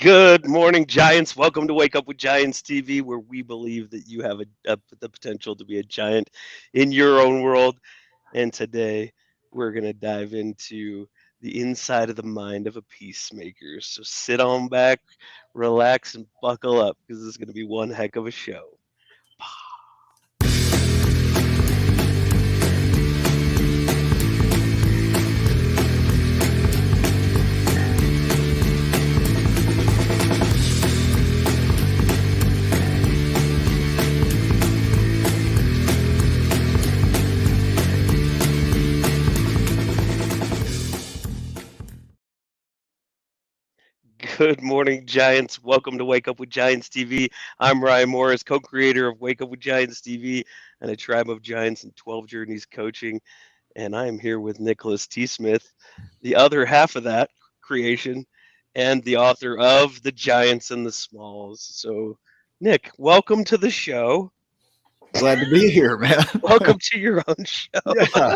Good morning, Giants. Welcome to Wake Up with Giants TV, where we believe that you have the potential to be a giant in your own world. And today we're going to dive into the inside of the mind of a peacemaker. So sit on back, relax, and buckle up because this is going to be one heck of a show. Good morning, Giants. Welcome to Wake Up with Giants TV. I'm Ryan Morris, co-creator of Wake Up with Giants TV and a tribe of giants and 12 Journeys coaching. And I am here with Nicholas T. Smith, the other half of that creation and the author of The Giants and the Smalls. So, Nick, welcome to the show. Glad to be here, man. Welcome to your own show. Yeah.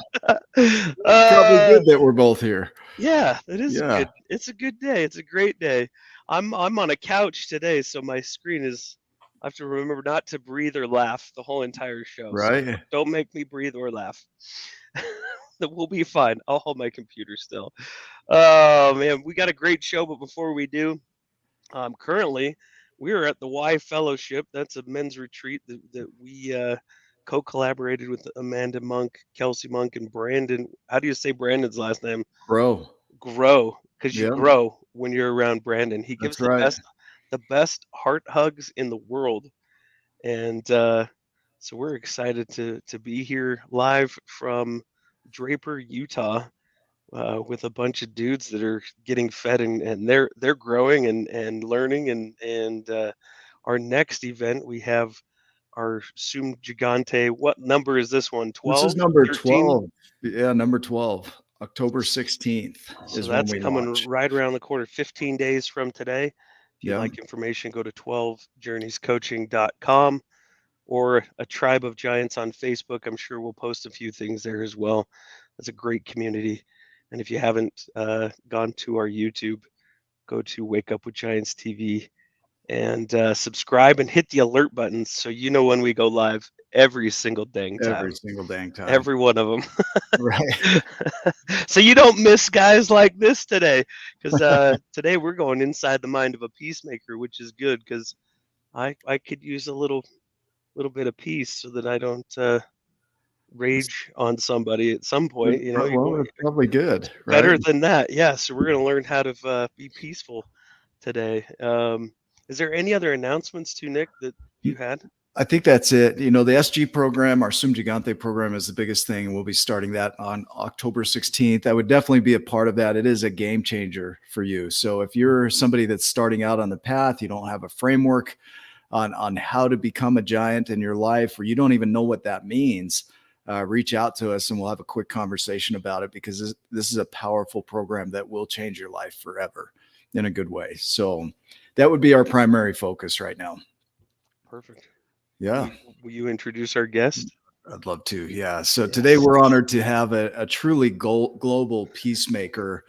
Probably good that we're both here. Yeah, it is good. It's a good day. It's a great day. I'm on a couch today, so my screen is. I have to remember not to breathe or laugh the whole entire show. Right. So don't make me breathe or laugh. We'll be fine. I'll hold my computer still. Oh man, we got a great show, but before we do, currently we are at the Y Fellowship. That's a men's retreat that we co-collaborated with Amanda Monk, Kelsey Monk, and Brandon. How do you say Brandon's last name? Grow, because you grow when you're around Brandon. He gives the best heart hugs in the world, and so we're excited to be here live from Draper, Utah, with a bunch of dudes that are getting fed and they're growing and learning and our next event we have our Sum Gigante. What number is this one? 12? This is number 13? 12. Yeah, number 12. October 16th so that's coming launch. Right around the corner, 15 days from today. If you'd like information, go to 12journeyscoaching.com or a Tribe of Giants on Facebook. I'm sure we'll post a few things there as well. It's a great community. And if you haven't gone to our YouTube, go to Wake Up with Giants TV and subscribe and hit the alert button so you know when we go live every single dang time. Every single dang time. Every one of them. Right. So you don't miss guys like this today, because today we're going inside the mind of a peacemaker, which is good because I could use a little bit of peace so that I don't rage on somebody at some point. You know, well, it's probably good. Right? Better than that, yeah. So we're going to learn how to be peaceful today. Is there any other announcements too, Nick, that you had? I think that's it. You know, the SG program, our Sum Gigante program is the biggest thing. And we'll be starting that on October 16th. I would definitely be a part of that. It is a game changer for you. So if you're somebody that's starting out on the path, you don't have a framework on how to become a giant in your life, or you don't even know what that means, reach out to us and we'll have a quick conversation about it, because this is a powerful program that will change your life forever in a good way. So that would be our primary focus right now. Perfect. Yeah. Will you introduce our guest? I'd love to. Yeah. So today we're honored to have a truly global peacemaker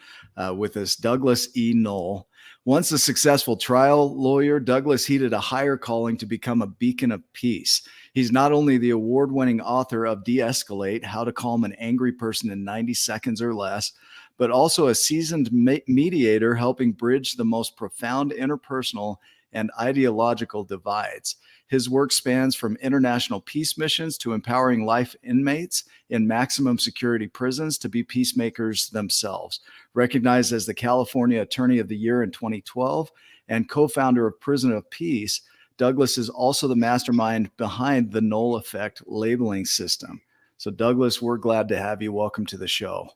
with us, Douglas E. Noll. Once a successful trial lawyer, Douglas heeded a higher calling to become a beacon of peace. He's not only the award-winning author of De-Escalate, How to Calm an Angry Person in 90 Seconds or Less, but also a seasoned mediator helping bridge the most profound interpersonal and ideological divides. His work spans from international peace missions to empowering life inmates in maximum security prisons to be peacemakers themselves. Recognized as the California Attorney of the Year in 2012 and co-founder of Prison of Peace, Douglas is also the mastermind behind the Noll Affect Labeling System. So Douglas, we're glad to have you. Welcome to the show.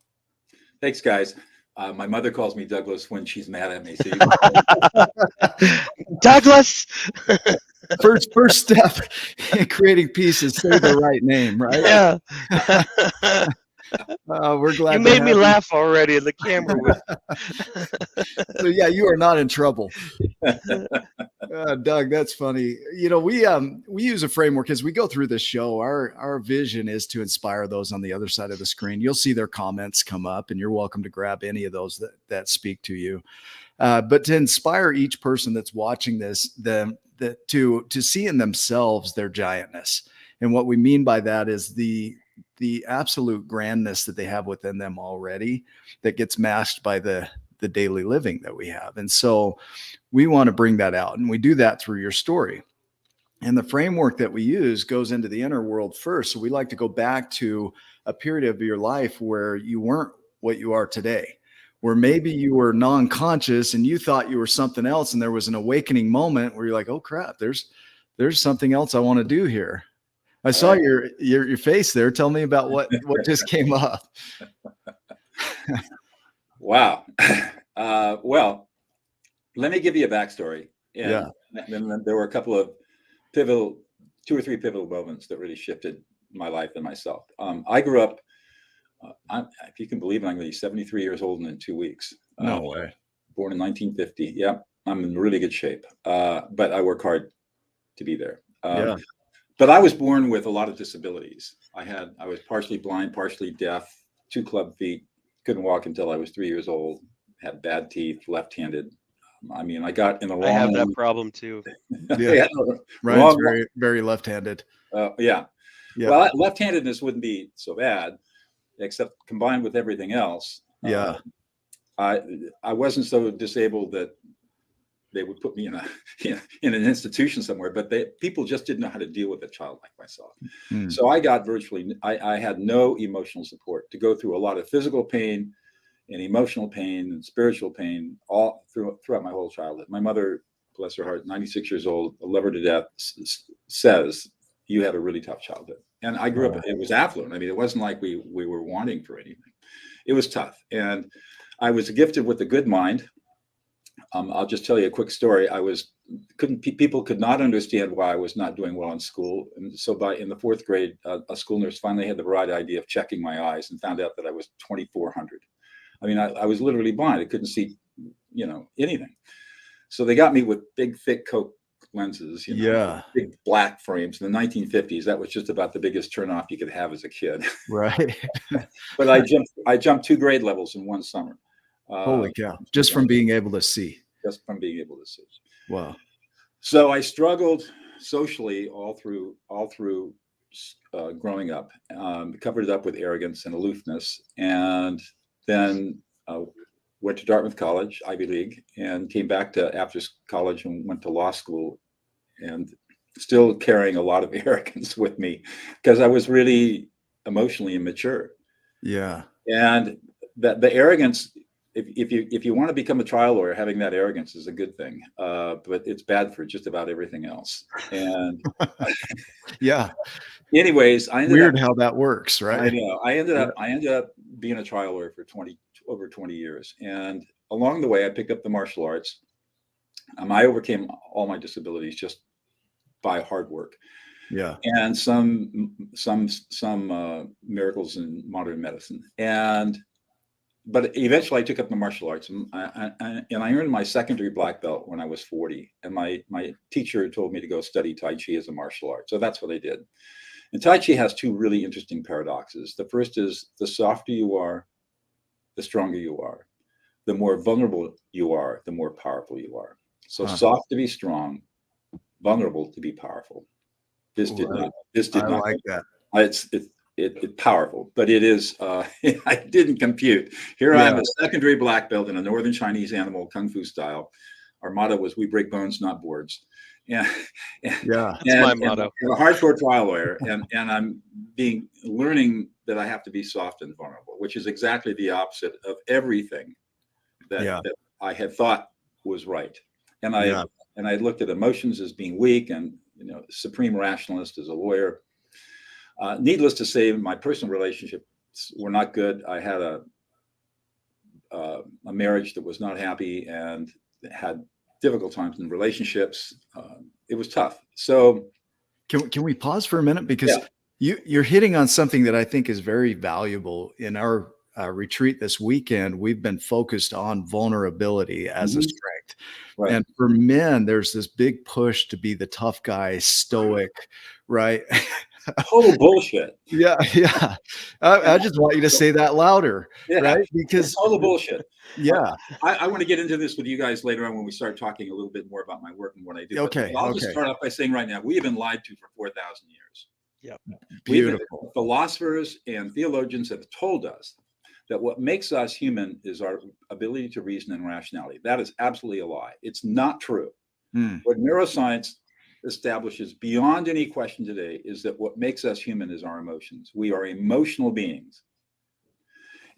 Thanks, guys. My mother calls me Douglas when she's mad at me. So Douglas! First step in creating peace is say the right name, right? Yeah. We're glad you made me laugh already in the camera. So yeah, you are not in trouble. Doug, that's funny. We use a framework as we go through this show. Our vision is to inspire those on the other side of the screen. You'll see their comments come up, and you're welcome to grab any of those that speak to you. But to inspire each person that's watching this, to see in themselves their giantness. And what we mean by that is the absolute grandness that they have within them already that gets masked by the daily living that we have. And so we want to bring that out, and we do that through your story. And the framework that we use goes into the inner world first. So we like to go back to a period of your life where you weren't what you are today, where maybe you were non-conscious and you thought you were something else. And there was an awakening moment where you're like, oh crap, there's something else I want to do here. I saw your face there. Tell me about what just came up. Wow. Well, let me give you a backstory. And then there were a couple of two or three pivotal moments that really shifted my life and myself. I grew up, if you can believe it, I'm going to be 73 years old in 2 weeks. No way. Born in 1950. Yeah, I'm in really good shape. But I work hard to be there. But I was born with a lot of disabilities. I was partially blind, partially deaf, 2 club feet, couldn't walk until I was 3 years old, had bad teeth, left-handed. I mean, I got in the wrong. I have that problem too. Ryan's very, very left-handed. Yeah. Well, left-handedness wouldn't be so bad, except combined with everything else. I wasn't so disabled that they would put me in an institution somewhere, but people just didn't know how to deal with a child like myself. So I got I had no emotional support to go through a lot of physical pain and emotional pain and spiritual pain all throughout my whole childhood. My mother, bless her heart, 96 years old, I love her to death, says, you had a really tough childhood. And I grew up, it was affluent. I mean, it wasn't like we were wanting for anything. It was tough. And I was gifted with a good mind. I'll just tell you a quick story. People could not understand why I was not doing well in school. And so in the 4th grade, a school nurse finally had the bright idea of checking my eyes and found out that I was 2400. I mean, I was literally blind. I couldn't see, anything. So they got me with big, thick Coke lenses, big black frames. In the 1950s, that was just about the biggest turnoff you could have as a kid. Right. But I jumped 2 grade levels in one summer. Holy cow. Just from being able to see. Just from being able to see. Wow. So I struggled socially all through growing up, covered it up with arrogance and aloofness, and then went to Dartmouth College, Ivy League, and came back to after college and went to law school, and still carrying a lot of arrogance with me because I was really emotionally immature. Yeah. And the arrogance, if you want to become a trial lawyer, having that arrogance is a good thing, but it's bad for just about everything else. And anyways, weird how that works, right? I know. I ended up being a trial lawyer for over 20 years, and along the way, I picked up the martial arts. I overcame all my disabilities just by hard work. Yeah, and some miracles in modern medicine, but eventually I took up the martial arts, and I earned my secondary black belt when I was 40. And my teacher told me to go study Tai Chi as a martial art. So that's what I did. And Tai Chi has 2 really interesting paradoxes. The first is the softer you are, the stronger you are. The more vulnerable you are, the more powerful you are. So soft to be strong, vulnerable to be powerful. This did not like that. It's powerful, but it is, I didn't compute. Here I am, a secondary black belt in a Northern Chinese animal, Kung Fu style. Our motto was, we break bones, not boards. That's my motto. I'm a hardcore trial lawyer, and I'm learning that I have to be soft and vulnerable, which is exactly the opposite of everything that I had thought was right. And I looked at emotions as being weak, and supreme rationalist as a lawyer. Needless to say, my personal relationships were not good. I had a marriage that was not happy and had difficult times in relationships. It was tough. So can we pause for a minute? Because you're hitting on something that I think is very valuable. In our retreat this weekend, we've been focused on vulnerability as a strength. conflict. Right. And for men, there's this big push to be the tough guy, stoic, right? Total bullshit. Yeah. I just want you to say that louder, right? Because it's total bullshit. Yeah. I want to get into this with you guys later on when we start talking a little bit more about my work and what I do. Okay. But I'll just start off by saying right now, we have been lied to for 4,000 years. Yeah. Beautiful. Philosophers and theologians have told us that what makes us human is our ability to reason and rationality. That is absolutely a lie. It's not true. What neuroscience establishes beyond any question today is that what makes us human is our emotions. We are emotional beings.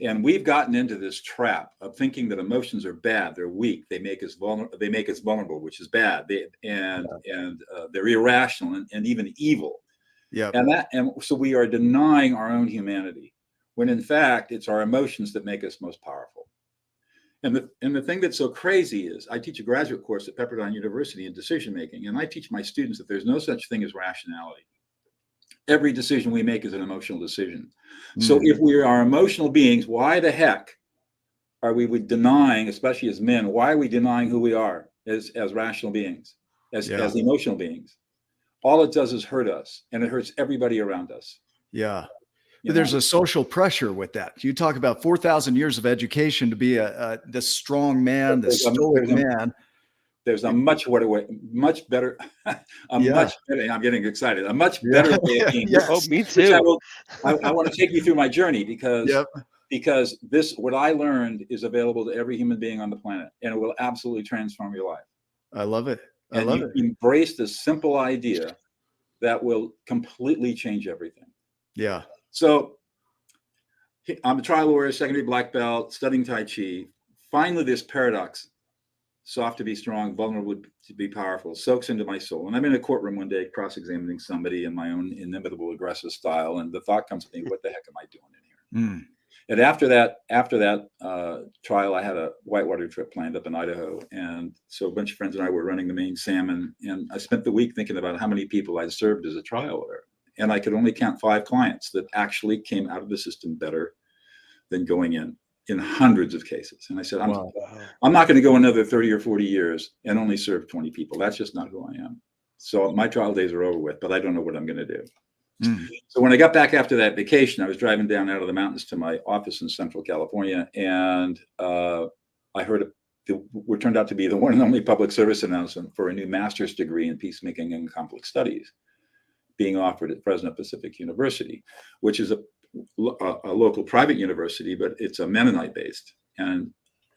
And we've gotten into this trap of thinking that emotions are bad, they're weak, they make us vulnerable, which is bad, they're irrational and even evil. Yeah. And so we are denying our own humanity, when in fact it's our emotions that make us most powerful. And the thing that's so crazy is I teach a graduate course at Pepperdine University in decision making, and I teach my students that there's no such thing as rationality. Every decision we make is an emotional decision. So if we are emotional beings, why the heck are we denying, especially as men, why are we denying who we are as rational beings, as emotional beings? All it does is hurt us, and it hurts everybody around us. Yeah. But there's a social pressure with that. You talk about 4,000 years of education to be the strong man, the stoic man. There's a much better, I'm getting excited. A much better way of being. Oh, me too. I want to take you through my journey because what I learned is available to every human being on the planet, and it will absolutely transform your life. I love it. Embrace this simple idea that will completely change everything. Yeah. So I'm a trial lawyer, secondary black belt, studying Tai Chi. Finally, this paradox, soft to be strong, vulnerable to be powerful, soaks into my soul. And I'm in a courtroom one day, cross-examining somebody in my own inimitable, aggressive style. And the thought comes to me, what the heck am I doing in here? And after that trial, I had a whitewater trip planned up in Idaho. And so a bunch of friends and I were running the Maine salmon. And I spent the week thinking about how many people I'd served as a trial lawyer. And I could only count 5 clients that actually came out of the system better than going in hundreds of cases. And I said, I'm not going to go another 30 or 40 years and only serve 20 people. That's just not who I am. So my trial days are over with, but I don't know what I'm going to do. So when I got back after that vacation, I was driving down out of the mountains to my office in Central California. And I heard what turned out to be the one and only public service announcement for a new master's degree in peacemaking and conflict studies being offered at Fresno Pacific University, which is a local private university, but it's a Mennonite based. And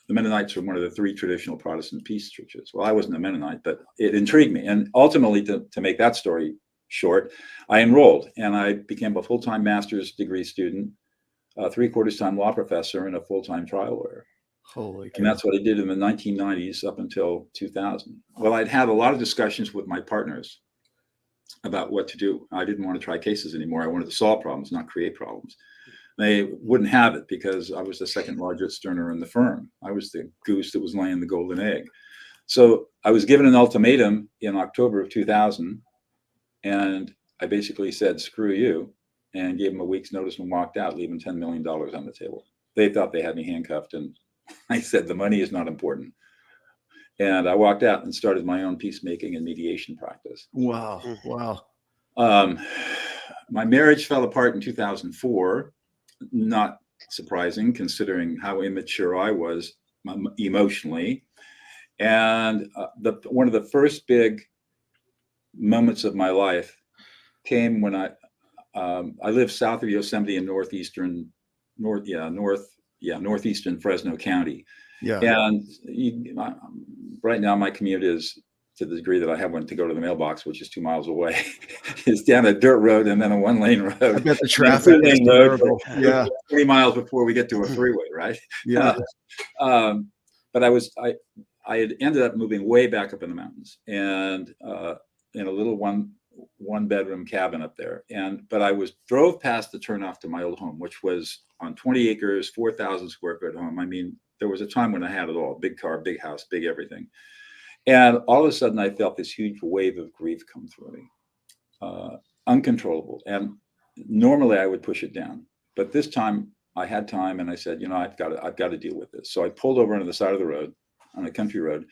the Mennonites are one of the 3 traditional Protestant peace churches. Well, I wasn't a Mennonite, but it intrigued me. And ultimately, to make that story short, I enrolled and I became a full-time master's degree student, a 3/4 time law professor, and a full-time trial lawyer. Holy cow. And that's what I did in the 1990s up until 2000. Well, I'd had a lot of discussions with my partners about what to do. I didn't want to try cases anymore. I wanted to solve problems, not create problems. They wouldn't have it because I was the second largest earner in the firm. I was the goose that was laying the golden egg. So I was given an ultimatum in October of 2000. And I basically said, screw you, and gave them a week's notice and walked out, leaving $10 million on the table. They thought they had me handcuffed. And I said, the money is not important. And I walked out and started my own peacemaking and mediation practice. Wow. Wow. My marriage fell apart in 2004. Not surprising, considering how immature I was emotionally. And one of the first big moments of my life came when I live south of Yosemite in northeastern Fresno County. Yeah. And right now my commute is, to the degree that I have one to go to the mailbox, which is 2 miles away, is down a dirt road and then a 1-lane road. I bet the traffic is terrible. Yeah. 20 miles before we get to a freeway, right? Yeah. But I had ended up moving way back up in the mountains and in a little one bedroom cabin up there. But I drove past the turnoff to my old home, which was on 20 acres, 4,000 square foot home. I mean, there was a time when I had it all: big car, big house, big everything. And all of a sudden I felt this huge wave of grief come through me, uncontrollable. And normally I would push it down, but this time I had time and I said, I've got to deal with this. So I pulled over onto the side of the road, on a country road,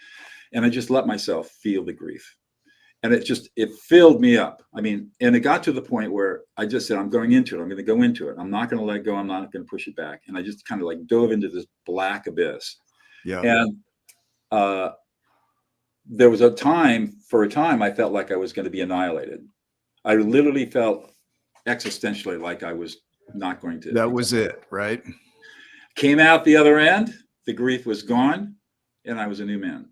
and I just let myself feel the grief. And it filled me up. I mean, and it got to the point where I just said, I'm going into it. I'm going to go into it. I'm not going to let go. I'm not going to push it back. And I just kind of like dove into this black abyss. Yeah. And there was a time, I felt like I was going to be annihilated. I literally felt existentially like I was not going to. That was it, right? Came out the other end. The grief was gone, and I was a new man.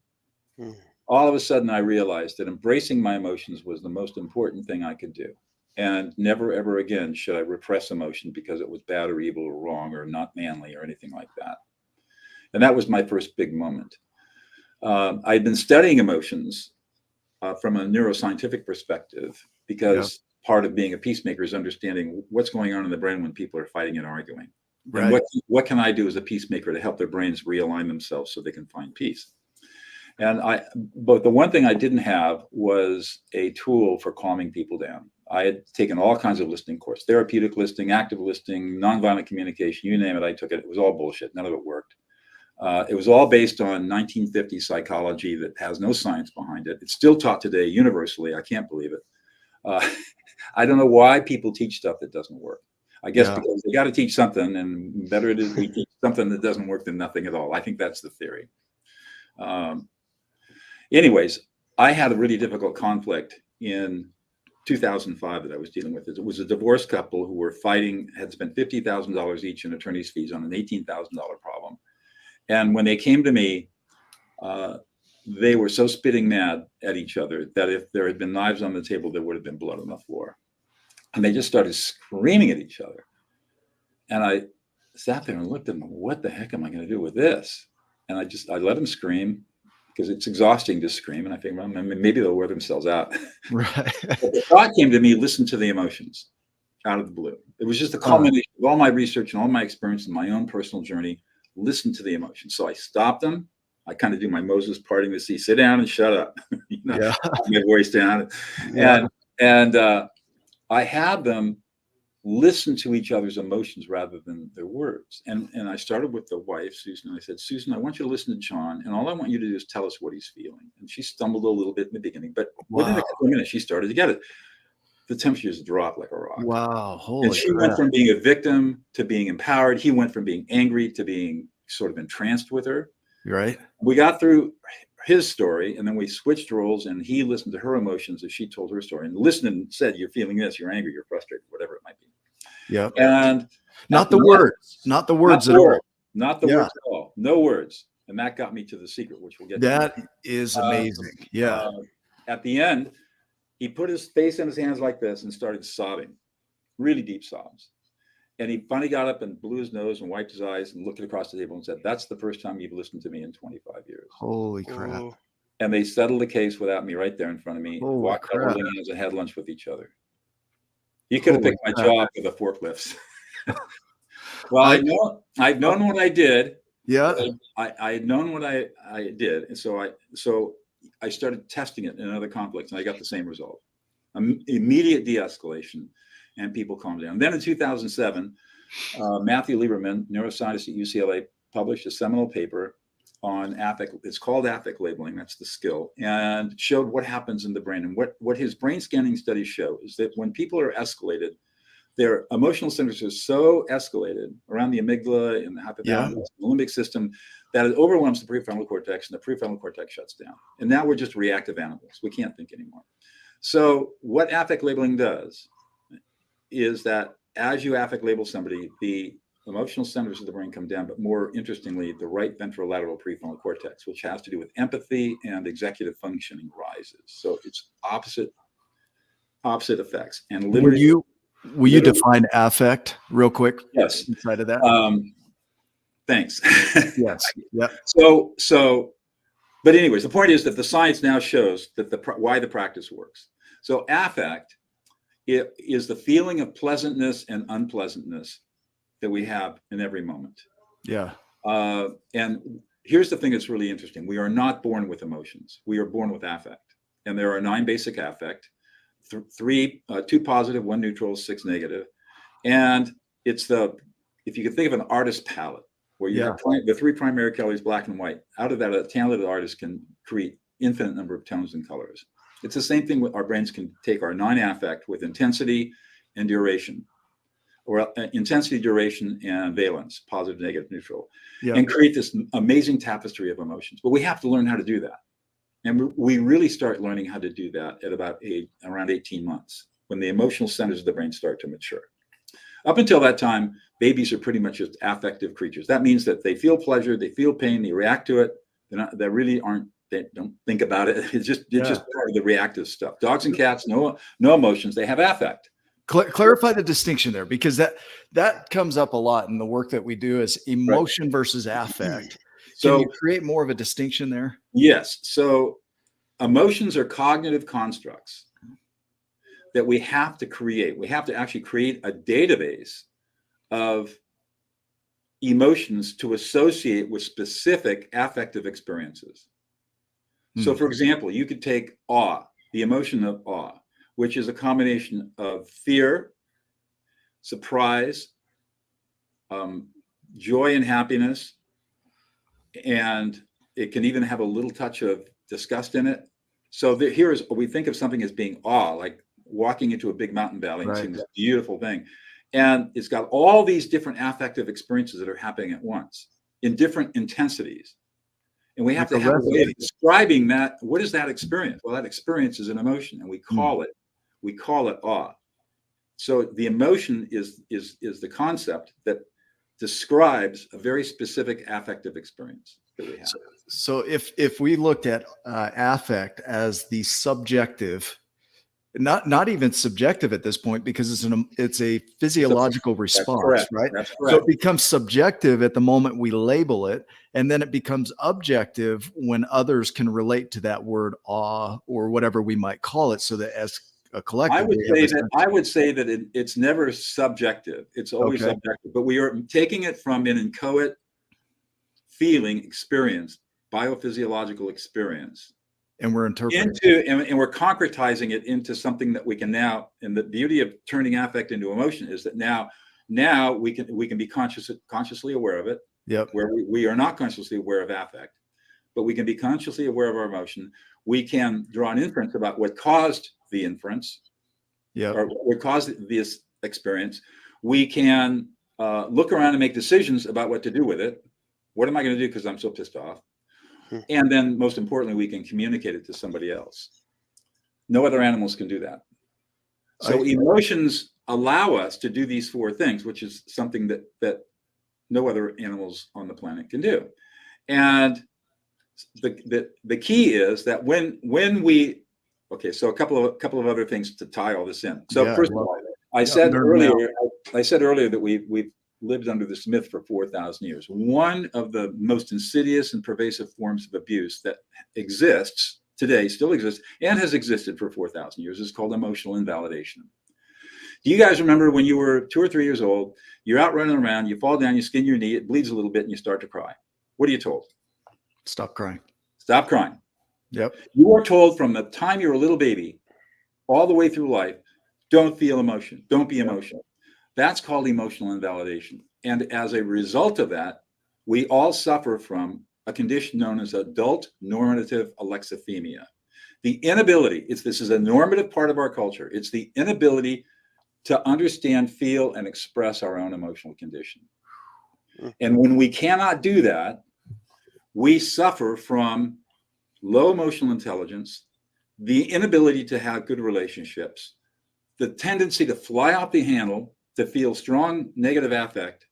All of a sudden, I realized that embracing my emotions was the most important thing I could do. And never, ever again should I repress emotion because it was bad or evil or wrong or not manly or anything like that. And that was my first big moment. I'd been studying emotions from a neuroscientific perspective because part of being a peacemaker is understanding what's going on in the brain when people are fighting and arguing. Right. And what can I do as a peacemaker to help their brains realign themselves so they can find peace? But the one thing I didn't have was a tool for calming people down. I had taken all kinds of listening courses, therapeutic listening, active listening, nonviolent communication, you name it, I took it. It was all bullshit. None of it worked. It was all based on 1950s psychology that has no science behind it. It's still taught today universally. I can't believe it. I don't know why people teach stuff that doesn't work. I guess because they got to teach something, and better it is we teach something that doesn't work than nothing at all. I think that's the theory. Anyways, I had a really difficult conflict in 2005 that I was dealing with. It was a divorced couple who were fighting, had spent $50,000 each in attorney's fees on an $18,000 problem. And when they came to me, they were so spitting mad at each other that if there had been knives on the table, there would have been blood on the floor. And they just started screaming at each other. And I sat there and looked at them, what the heck am I going to do with this? And I let them scream, because it's exhausting to scream. And I think, well, maybe they'll wear themselves out. Right. But the thought came to me, listen to the emotions out of the blue. It was just a culmination of all my research and all my experience and my own personal journey. Listen to the emotions. So I stopped them. I kind of do my Moses parting the sea, sit down and shut up. My voice down. And I had them listen to each other's emotions rather than their words. And I started with the wife, Susan, and I said, Susan, I want you to listen to John, and all I want you to do is tell us what he's feeling. And she stumbled a little bit in the beginning, but within a couple of minutes, she started to get it. The temperatures dropped like a rock. Wow. Holy and she went from being a victim to being empowered. He went from being angry to being sort of entranced with her. Right. We got through his story, and then we switched roles, and he listened to her emotions as she told her story, and listened and said, you're feeling this, you're angry, you're frustrated, whatever it might be. Yeah. And not the words at all. Not the words at all. No words. And that got me to the secret, which we'll get to. That is amazing. At the end, he put his face in his hands like this and started sobbing, really deep sobs. And he finally got up and blew his nose and wiped his eyes and looked across the table and said, that's the first time you've listened to me in 25 years. Holy crap. And they settled the case without me right there in front of me. Walked out holding hands and had lunch with each other. You could have picked my job for the forklifts. Well, I'd known what I did. Yeah. I had known what I did. And so I started testing it in other conflicts, and I got the same result. Immediate de-escalation, and people calmed down. Then in 2007, Matthew Lieberman, neuroscientist at UCLA, published a seminal paper on affect. It's called affect labeling. That's the skill, and showed what happens in the brain. And what his brain scanning studies show is that when people are escalated, their emotional centers are so escalated around the amygdala and the hypothalamus, the limbic system, that it overwhelms the prefrontal cortex, and the prefrontal cortex shuts down. And now we're just reactive animals. We can't think anymore. So what affect labeling does is that as you affect label somebody, the emotional centers of the brain come down, but more interestingly, the right ventrolateral prefrontal cortex, which has to do with empathy and executive functioning, rises. So it's opposite effects. And literally, will you define affect real quick? Yes. Inside of that. Thanks. Yes. Yeah. So, but anyways, the point is that the science now shows that why the practice works. So affect, it is the feeling of pleasantness and unpleasantness that we have in every moment. Yeah. And here's the thing that's really interesting. We are not born with emotions. We are born with affect. And there are 9 basic affect, 2 positive, 1 neutral, 6 negative. And it's if you can think of an artist's palette, where you have the three primary colors, black and white. Out of that, a talented artist can create infinite number of tones and colors. It's the same thing with our brains can take our non-affect with intensity and duration, or intensity, duration, and valence, positive, negative, neutral, and create this amazing tapestry of emotions. But we have to learn how to do that. And we really start learning how to do that at about around 18 months, when the emotional centers of the brain start to mature. Up until that time, babies are pretty much just affective creatures. That means that they feel pleasure, they feel pain, they react to it. They don't think about it. It's just part of the reactive stuff. Dogs and cats, no emotions. They have affect. Clarify the distinction there, because that comes up a lot in the work that we do, is emotion versus affect. Can you create more of a distinction there? Yes. So emotions are cognitive constructs that we have to create. We have to actually create a database of emotions to associate with specific affective experiences. So, for example, you could take awe, the emotion of awe, which is a combination of fear, surprise, joy and happiness, and it can even have a little touch of disgust in it. So here is, we think of something as being awe, like walking into a big mountain valley and seeing this beautiful thing. And it's got all these different affective experiences that are happening at once in different intensities. And we have to have a way of describing that. What is that experience? Well, that experience is an emotion, and we call it awe. So the emotion is the concept that describes a very specific affective experience that we have. So if we looked at affect as the subjective, not even subjective at this point, because it's a physiological response, right? That's correct. So it becomes subjective at the moment we label it, and then it becomes objective when others can relate to that word awe or whatever we might call it. So that as a collective, I would say that it's never subjective. It's always subjective, but we are taking it from an inchoate feeling experience, biophysiological experience, and we're interpreting and we're concretizing it into something that we can now. And the beauty of turning affect into emotion is that now we can be consciously aware of it. Yep. Where we are not consciously aware of affect, but we can be consciously aware of our emotion. We can draw an inference about what caused the inference, or what caused this experience. We can look around and make decisions about what to do with it. What am I going to do because I'm so pissed off? And then, most importantly, we can communicate it to somebody else. No other animals can do that. So emotions allow us to do these four things, which is something that no other animals on the planet can do. And the key is that when we, so a couple of other things to tie all this in. So first of all, I said earlier that we've lived under this myth for 4,000 years. One of the most insidious and pervasive forms of abuse that exists today, still exists, and has existed for 4,000 years is called emotional invalidation. Do you guys remember when you were 2 or 3 years old, you're out running around, you fall down, you skin your knee, it bleeds a little bit, and you start to cry? What are you told? Stop crying. Stop crying. Yep. You are told from the time you're a little baby all the way through life, don't feel emotion, don't be emotional. That's called emotional invalidation. And as a result of that, we all suffer from a condition known as adult normative alexithymia. The inability, this is a normative part of our culture, it's the inability to understand, feel, and express our own emotional condition. And when we cannot do that, we suffer from low emotional intelligence, the inability to have good relationships, the tendency to fly off the handle, to feel strong negative affect,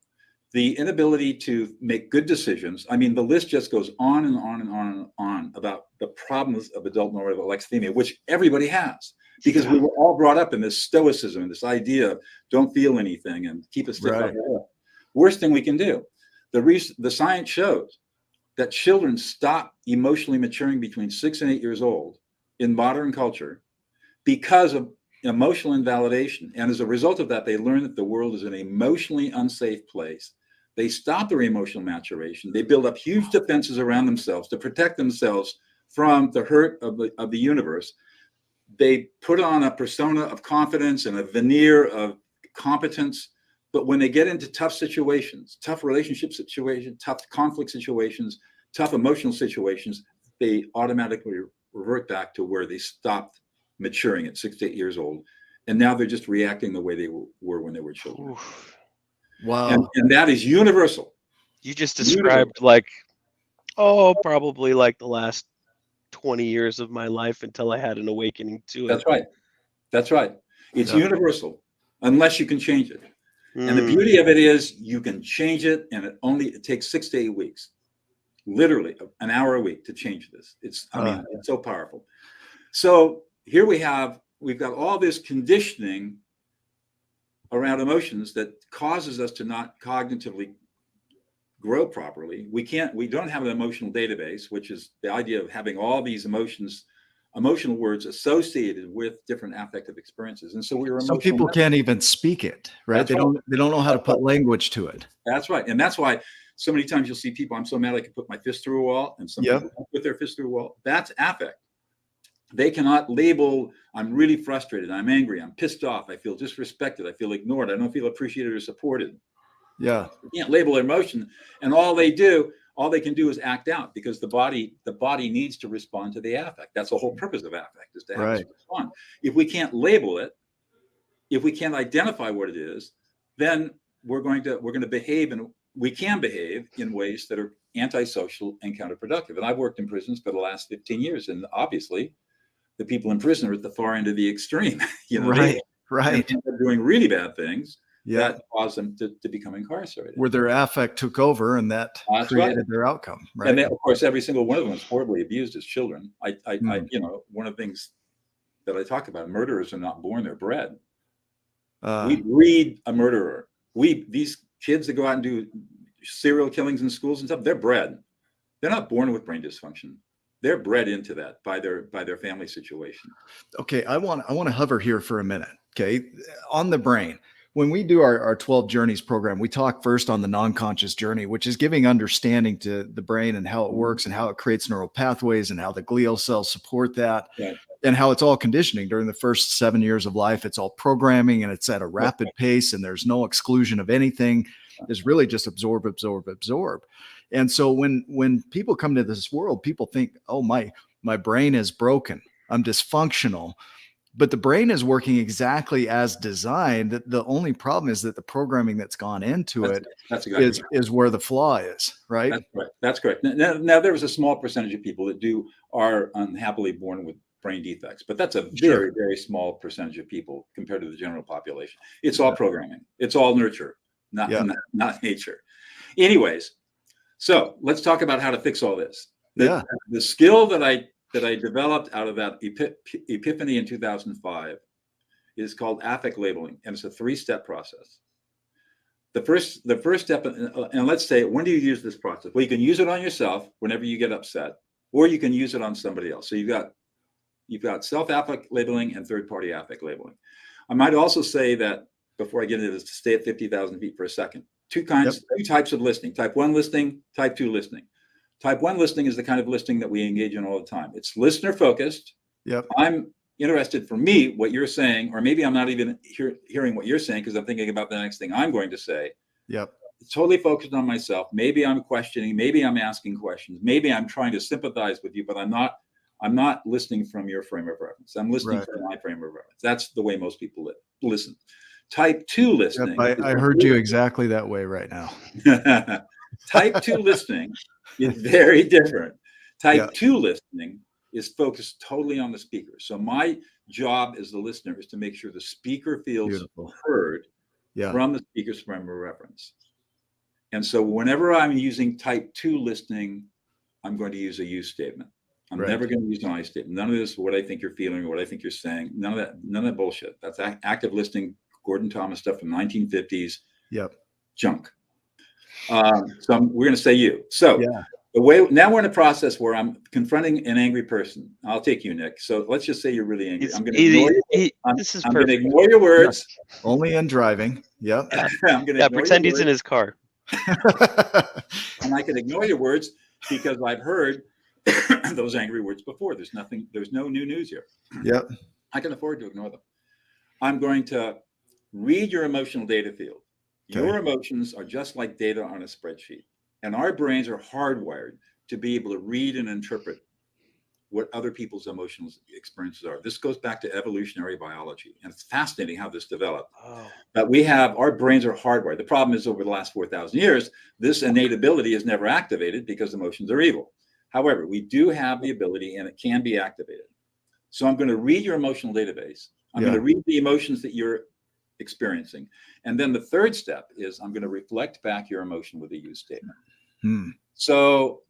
the inability to make good decisions. I mean, the list just goes on and on and on and on about the problems of adult normative alexithymia, which everybody has, because we were all brought up in this stoicism and this idea of don't feel anything and keep a stiff upper lip. Worst thing we can do. The science shows that children stop emotionally maturing between 6 and 8 years old in modern culture because of emotional invalidation. And as a result of that, they learn that the world is an emotionally unsafe place. They stop their emotional maturation. They build up huge defenses around themselves to protect themselves from the hurt of the universe. They put on a persona of confidence and a veneer of competence, But when they get into tough situations, tough relationship situations, tough conflict situations, tough emotional situations, they automatically revert back to where they stopped maturing at 6 to 8 years old. And now they're just reacting the way they were when they were children. Oof. Wow. And that is universal. You just described like, probably like the last 20 years of my life until I had an awakening to it. That's right. That's right. It's universal unless you can change it. And the beauty of it is you can change it, and it takes 6 to 8 weeks, literally an hour a week to change this. It's so powerful. So here we've got all this conditioning around emotions that causes us to not cognitively grow properly. We don't have an emotional database, which is the idea of having all these emotional words associated with different affective experiences. And so some people can't even speak it, right? They don't know how to put language to it. That's right. And that's why so many times you'll see people, I'm so mad I can put my fist through a wall, and some people put their fist through a wall. That's affect. They cannot label, I'm really frustrated, I'm angry, I'm pissed off, I feel disrespected, I feel ignored, I don't feel appreciated or supported. Yeah. They can't label their emotion. And all they can do is act out, because the body needs to respond to the affect. That's the whole purpose of affect, is to have us respond. If we can't label it, if we can't identify what it is, then we're going to behave, and we can behave in ways that are antisocial and counterproductive. And I've worked in prisons for the last 15 years, and obviously the people in prison are at the far end of the extreme. Right. And they're doing really bad things that caused them to become incarcerated. Where their affect took over, and that created their outcome. Right. And then, of course, every single one of them was horribly abused as children. One of the things that I talk about, murderers are not born, they're bred. We breed a murderer. These kids that go out and do serial killings in schools and stuff, they're bred. They're not born with brain dysfunction. They're bred into that by their family situation. Okay, I want to hover here for a minute. Okay, on the brain. When we do our 12 Journeys program, we talk first on the non-conscious journey, which is giving understanding to the brain and how it works and how it creates neural pathways and how the glial cells support that, and how it's all conditioning during the first 7 years of life. It's all programming, and it's at a rapid pace, and there's no exclusion of anything. It's really just absorb, absorb, absorb. And so when people come to this world, people think, oh, my brain is broken, I'm dysfunctional. But the brain is working exactly as designed. The only problem is that the programming that's gone into that's exactly is where the flaw is, right? That's correct. Now there was a small percentage of people that are unhappily born with brain defects, but that's a very, very small percentage of people compared to the general population. It's all programming. It's all nurture, not nature. Anyways, so let's talk about how to fix all this. The skill that I developed out of that epiphany in 2005 is called affect labeling, and it's a 3-step process. The first step, and let's say, when do you use this process? Well, you can use it on yourself whenever you get upset, or you can use it on somebody else. So you've got self-affect labeling and third-party affect labeling. I might also say that, before I get into this, to stay at 50,000 feet for a second, two types of listening: type 1 listening, type 2 listening. Type 1 listening is the kind of listening that we engage in all the time. It's listener focused. I'm interested, for me, what you're saying, or maybe I'm not even hearing what you're saying because I'm thinking about the next thing I'm going to say. It's totally focused on myself. Maybe I'm questioning, maybe I'm asking questions, maybe I'm trying to sympathize with you, but I'm not listening from your frame of reference. I'm listening from my frame of reference. That's the way most people listen. Type 2 listening. I heard you exactly that way right now. Type 2 listening is very different. Type 2 listening is focused totally on the speaker. So my job as the listener is to make sure the speaker feels heard from the speaker's frame of reference. And so whenever I'm using type 2 listening, I'm going to use a you statement. I'm never going to use an I statement. None of this, what I think you're feeling or what I think you're saying, none of that bullshit. That's active listening, Gordon Thomas stuff from 1950s. Junk. So we're going to say you. So now we're in a process where I'm confronting an angry person. I'll take you, Nick. So let's just say you're really angry. I'm going to ignore you. I'm going to ignore your words. Only in driving. I'm going to pretend he's in his car. And I can ignore your words because I've heard those angry words before. There's no new news here. I can afford to ignore them. I'm going to read your emotional data field. Your emotions are just like data on a spreadsheet, and our brains are hardwired to be able to read and interpret what other people's emotional experiences are. This goes back to evolutionary biology, and it's fascinating how this developed. Oh. But our brains are hardwired. The problem is, over the last 4,000 years, this innate ability is never activated because emotions are evil. However, we do have the ability, and it can be activated. So I'm going to read your emotional database. I'm going to read the emotions that you're experiencing. And then the third step is I'm going to reflect back your emotion with a use statement. So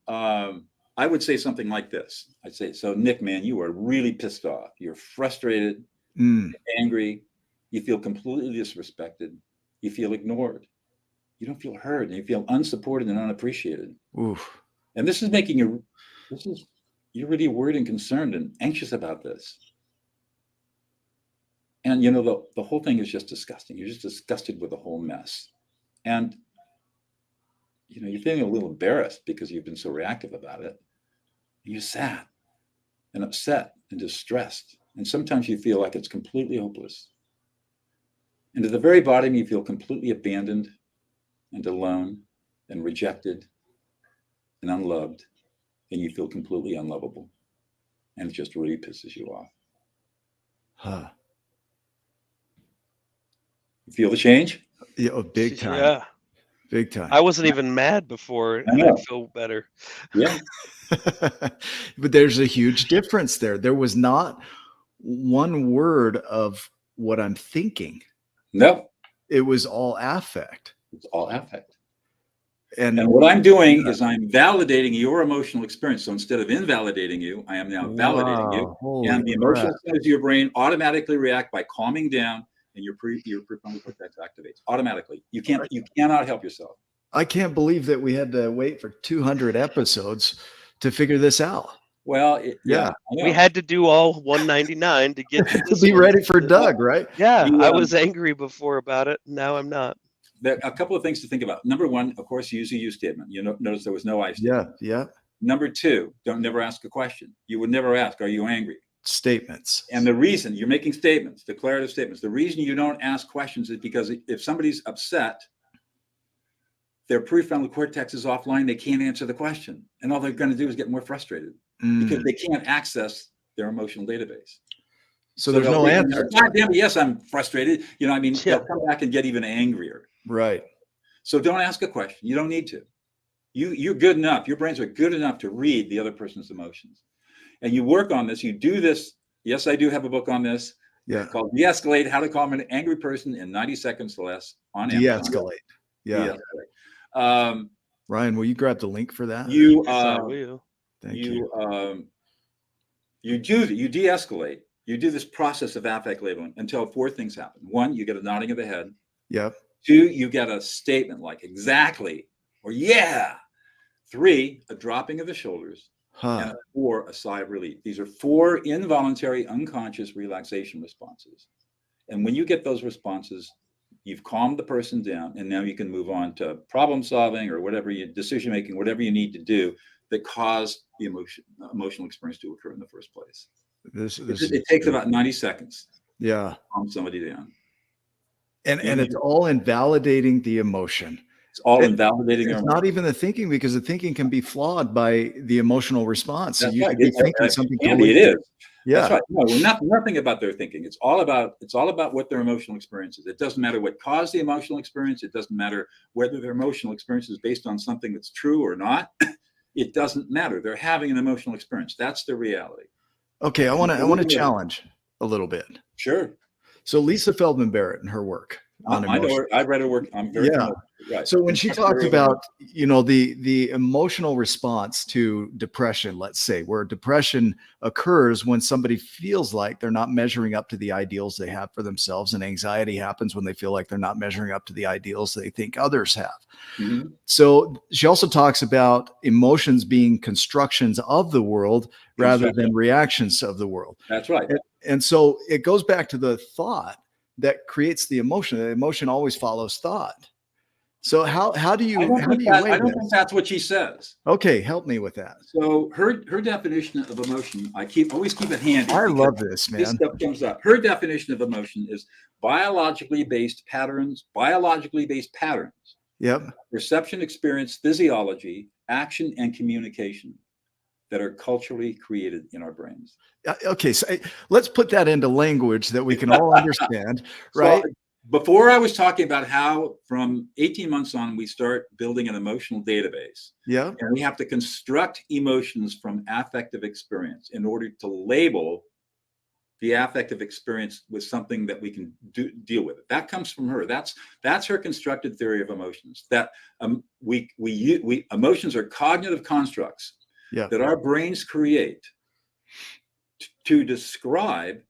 I would say something like this. I'd say, so Nick, man, you are really pissed off. You're frustrated, angry. You feel completely disrespected. You feel ignored. You don't feel heard, and you feel unsupported and unappreciated. Oof. And this is making you, you're really worried and concerned and anxious about this. And, you know, the whole thing is just disgusting. You're just disgusted with the whole mess. And, you know, you're feeling a little embarrassed because you've been so reactive about it. You're sad and upset and distressed. And sometimes you feel like it's completely hopeless. And at the very bottom, you feel completely abandoned and alone and rejected and unloved. And you feel completely unlovable. And it just really pisses you off. Huh. You feel the change? Yeah, big time. Yeah. Big time. I wasn't even mad before, and I feel better. Yeah. But there's a huge difference there. There was not one word of what I'm thinking. No. It was all affect. It's all affect. And what I'm doing is I'm validating your emotional experience. So instead of invalidating you, I am now validating you. And the emotional side of your brain automatically react by calming down, and your prefrontal cortex activates automatically. You cannot help yourself. I can't believe that we had to wait for 200 episodes to figure this out. Well, we had to do all 199 to get to this to be ready for Doug, right? Yeah, I was angry before about it. Now I'm not. There are a couple of things to think about. Number one, of course, use a you statement. You notice there was no I statement. Yeah. Number two, never ask a question. You would never ask, are you angry? Statements. And the reason you're making statements, declarative statements, the reason you don't ask questions is because if somebody's upset, their prefrontal cortex is offline, they can't answer the question. And all they're going to do is get more frustrated because they can't access their emotional database. So there's no answer. God damn it, yes, I'm frustrated. You know, I mean, they'll come back and get even angrier. Right. So don't ask a question. You don't need to. You're good enough. Your brains are good enough to read the other person's emotions. And you work on this. You do this. Yes, I do have a book on this. Yeah. Called De-Escalate, How to Calm an Angry Person in 90 Seconds or Less on Amazon. De-Escalate. Yeah. De-Escalate. Ryan, will you grab the link for that? I will. Thank you. You de-escalate. You do this process of affect labeling until four things happen. One, you get a nodding of the head. Yep. Two, you get a statement like exactly or yeah. Three, a dropping of the shoulders. And four, a sigh of relief. These are four involuntary, unconscious relaxation responses. And when you get those responses, you've calmed the person down, and now you can move on to problem solving or whatever decision making, whatever you need to do that caused the emotional experience to occur in the first place. It takes about 90 seconds. Yeah. To calm somebody down. And it's all invalidating the emotion. It's all invalidating. It's not even the thinking, because the thinking can be flawed by the emotional response. So you could be thinking something totally different. Yeah. That's right. No, nothing about their thinking. It's all about what their emotional experience is. It doesn't matter what caused the emotional experience. It doesn't matter whether their emotional experience is based on something that's true or not. It doesn't matter. They're having an emotional experience. That's the reality. Okay, I want to challenge a little bit. Sure. So Lisa Feldman Barrett and her work on emotion. I know her. I've read her work. I'm very familiar. Right. So when she talked about, the emotional response to depression, let's say, where depression occurs when somebody feels like they're not measuring up to the ideals they have for themselves, and anxiety happens when they feel like they're not measuring up to the ideals they think others have. Mm-hmm. So she also talks about emotions being constructions of the world rather than reactions of the world. That's right. And so it goes back to the thought that creates the emotion. The emotion always follows thought. So how do you weigh I don't this? think that's what she says. Okay, help me with that. So her definition of emotion, I always keep it handy. I love this, man. This stuff comes up. Her definition of emotion is biologically based patterns. Yep. Perception, experience, physiology, action, and communication that are culturally created in our brains. Okay, so let's put that into language that we can all understand, right? So, before I was talking about how from 18 months on, we start building an emotional database. Yeah. And we have to construct emotions from affective experience in order to label the affective experience with something that we can deal with it. That comes from her. That's her constructed theory of emotions. That emotions are cognitive constructs that our brains create to describe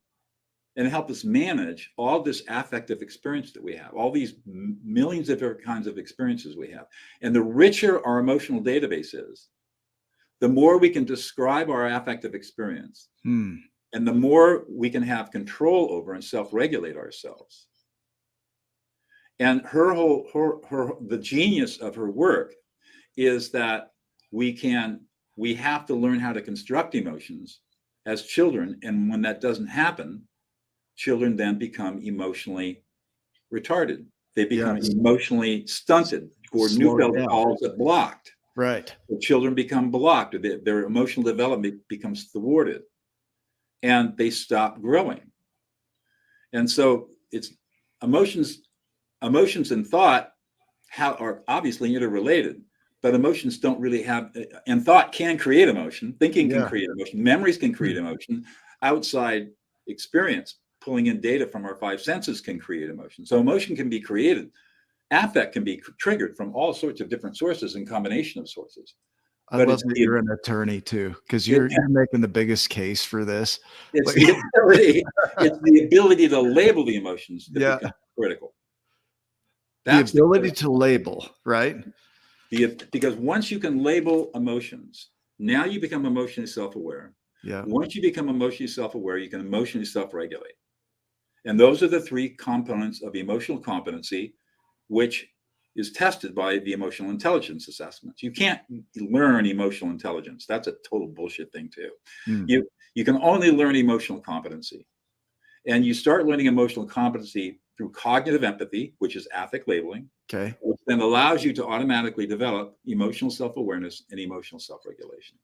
and help us manage all this affective experience that we have, all these millions of different kinds of experiences we have. And the richer our emotional database is, the more we can describe our affective experience. And the more we can have control over and self-regulate ourselves. And the genius of her work is that we have to learn how to construct emotions as children. And when that doesn't happen, children then become emotionally retarded. They become emotionally stunted. Gordon Neufeld calls it blocked. Right. The children become blocked. Their emotional development becomes thwarted. And they stop growing. And so it's emotions and thought are obviously interrelated, but emotions don't really have, and thought can create emotion, thinking can create emotion, memories can create emotion, outside experience, pulling in data from our five senses can create emotion. So emotion can be created. Affect can be triggered from all sorts of different sources and combination of sources. I love that you're an attorney too, because you're making the biggest case for this. It's the ability to label the emotions that become critical. That's the ability to label, right? Because once you can label emotions, now you become emotionally self-aware. Yeah. Once you become emotionally self-aware, you can emotionally self-regulate. And those are the three components of emotional competency, which is tested by the emotional intelligence assessments. You can't learn emotional intelligence. That's a total bullshit thing too. You can only learn emotional competency. And you start learning emotional competency through cognitive empathy, which is affect labeling. Okay. Which then allows you to automatically develop emotional self-awareness and emotional self-regulation.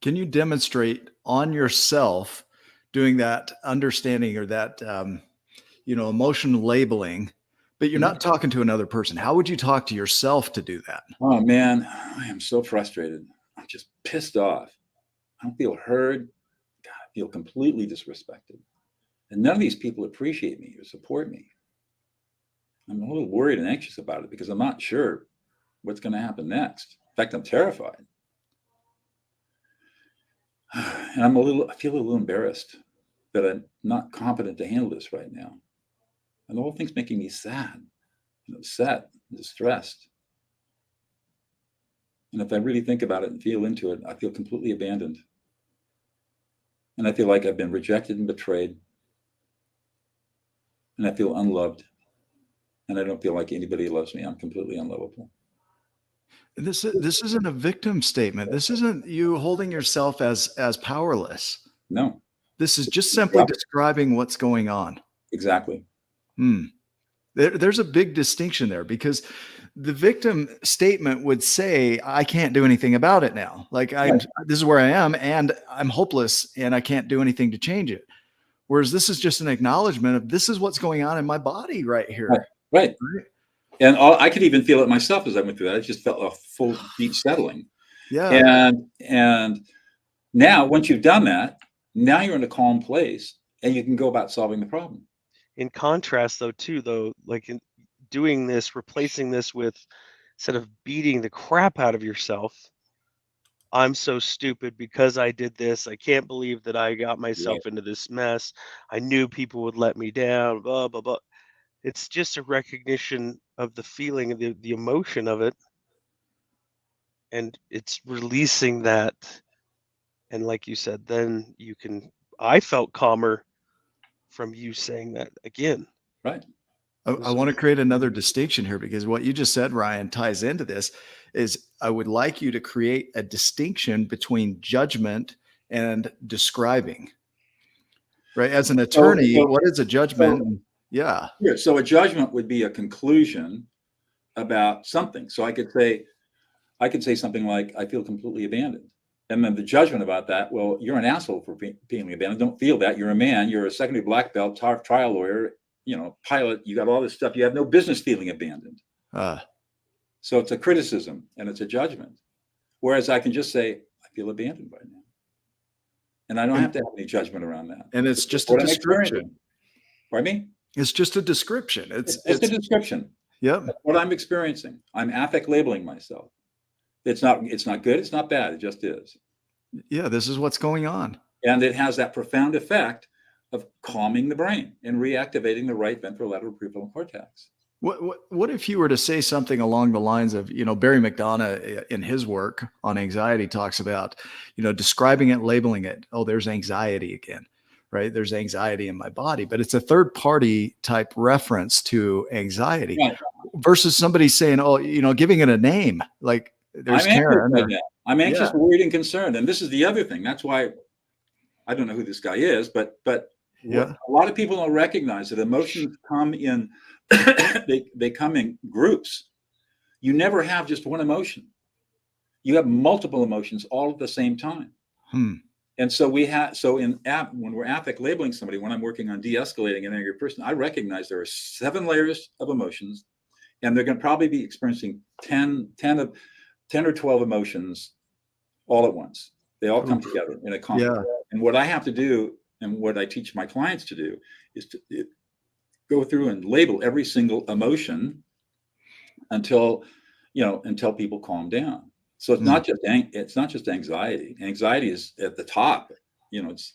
Can you demonstrate on yourself doing that understanding or that, emotional labeling, but you're not talking to another person? How would you talk to yourself to do that? Oh man, I am so frustrated. I'm just pissed off. I don't feel heard. God, I feel completely disrespected. And none of these people appreciate me or support me. I'm a little worried and anxious about it because I'm not sure what's going to happen next. In fact, I'm terrified. And I feel a little embarrassed that I'm not competent to handle this right now. And the whole thing's making me sad and upset and distressed. And if I really think about it and feel into it, I feel completely abandoned. And I feel like I've been rejected and betrayed. And I feel unloved. And I don't feel like anybody loves me. I'm completely unlovable. This isn't a victim statement. This isn't you holding yourself as powerless. No. This is just simply describing what's going on. Exactly. There's a big distinction there because the victim statement would say, I can't do anything about it now. Like this is where I am and I'm hopeless and I can't do anything to change it. Whereas this is just an acknowledgement of this is what's going on in my body right here. Right. And I could even feel it myself as I went through that. I just felt a full deep settling. Yeah. And now once you've done that, now you're in a calm place and you can go about solving the problem. In contrast like in doing this, replacing this with, instead of beating the crap out of yourself, I'm so stupid because I did this. I can't believe that I got myself into this mess. I knew people would let me down, blah, blah, blah. It's just a recognition of the feeling, the emotion of it. And it's releasing that. And like you said, then I felt calmer from you saying that again. Right. I want to create another distinction here, because what you just said, Ryan, ties into this. Is I would like you to create a distinction between judgment and describing. Right. As an attorney, what is a judgment? Yeah. So a judgment would be a conclusion about something. So I could say something like, I feel completely abandoned. And then the judgment about that, well, you're an asshole for feeling abandoned. Don't feel that. You're a man. You're a secondary black belt, trial lawyer, pilot. You got all this stuff. You have no business feeling abandoned. So it's a criticism and it's a judgment. Whereas I can just say, I feel abandoned right now. And I don't have to have any judgment around that. And it's just a description. Pardon me? It's just a description. It's a description. Yep. That's what I'm experiencing. I'm affect labeling myself. It's not good. It's not bad. It just is. Yeah. This is what's going on. And it has that profound effect of calming the brain and reactivating the right ventrolateral prefrontal cortex. What if you were to say something along the lines of, Barry McDonough in his work on anxiety talks about, describing it, labeling it. Oh, there's anxiety again, right? There's anxiety in my body, but it's a third party type reference to anxiety, right, versus somebody saying, oh, giving it a name, like there's Karen. I'm anxious, worried, and concerned. And this is the other thing. That's why I don't know who this guy is, but a lot of people don't recognize that emotions come in. They come in groups. You never have just one emotion. You have multiple emotions all at the same time. And so when we're affect labeling somebody, when I'm working on de-escalating an angry person, I recognize there are 7 layers of emotions, and they're going to probably be experiencing 10 or 12 emotions all at once. They all come together in a conflict. And what I have to do, and what I teach my clients to do, is to go through and label every single emotion until people calm down. So it's not just anxiety. Anxiety is at the top. It's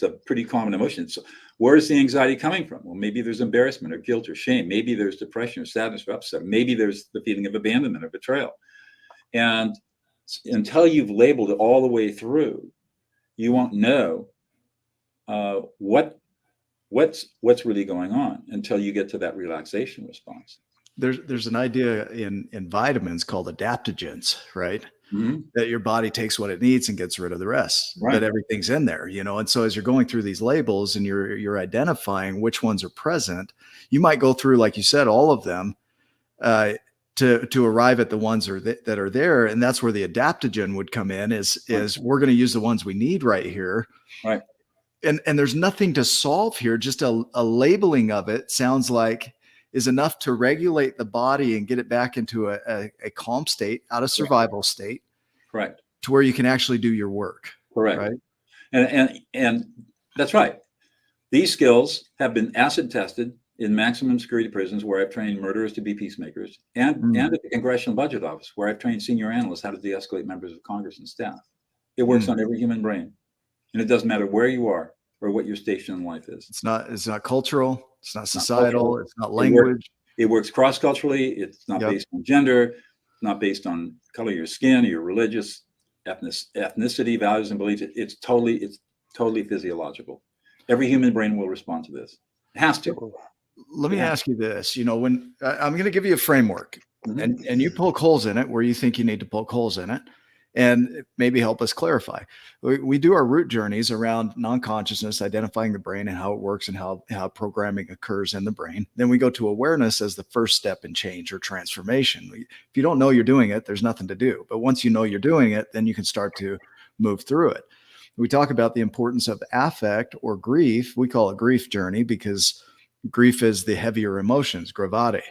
a pretty common emotion. So where is the anxiety coming from? Well, maybe there's embarrassment or guilt or shame. Maybe there's depression or sadness or upset. Maybe there's the feeling of abandonment or betrayal. And until you've labeled it all the way through, you won't know what's really going on until you get to that relaxation response. There's an idea in vitamins called adaptogens, right? Mm-hmm. That your body takes what it needs and gets rid of the rest. Right. But everything's in there, And so as you're going through these labels and you're identifying which ones are present, you might go through, like you said, all of them to arrive at the ones that are there. And that's where the adaptogen would come in. Is we're going to use the ones we need right here. Right. And there's nothing to solve here. Just a labeling of it sounds like is enough to regulate the body and get it back into a calm state, out of survival state. Correct. To where you can actually do your work. Correct. Right. And that's right. These skills have been acid tested in maximum security prisons, where I've trained murderers to be peacemakers, and at the Congressional Budget Office, where I've trained senior analysts how to de-escalate members of Congress and staff. It works on every human brain. And it doesn't matter where you are or what your station in life is. It's not cultural. It's not societal. It's not language. It works cross-culturally. It's not based on gender. It's not based on color of your skin or your religious ethnicity, values, and beliefs. It's totally physiological. Every human brain will respond to this. It has to. Let me ask you this. When I'm going to give you a framework, and you poke holes in it where you think you need to poke holes in it, and maybe help us clarify. We do our root journeys around non-consciousness, identifying the brain and how it works and how programming occurs in the brain. Then we go to awareness as the first step in change or transformation. If you don't know you're doing it, there's nothing to do. But once you know you're doing it, then you can start to move through it. We talk about the importance of affect or grief. We call it grief journey because grief is the heavier emotions, gravate.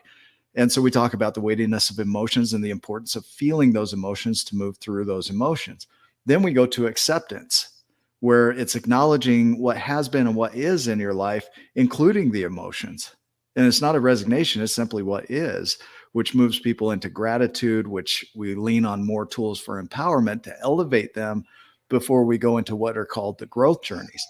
And so we talk about the weightiness of emotions and the importance of feeling those emotions to move through those emotions. Then we go to acceptance, where it's acknowledging what has been and what is in your life, including the emotions. And it's not a resignation, it's simply what is, which moves people into gratitude, which we lean on more tools for empowerment to elevate them before we go into what are called the growth journeys.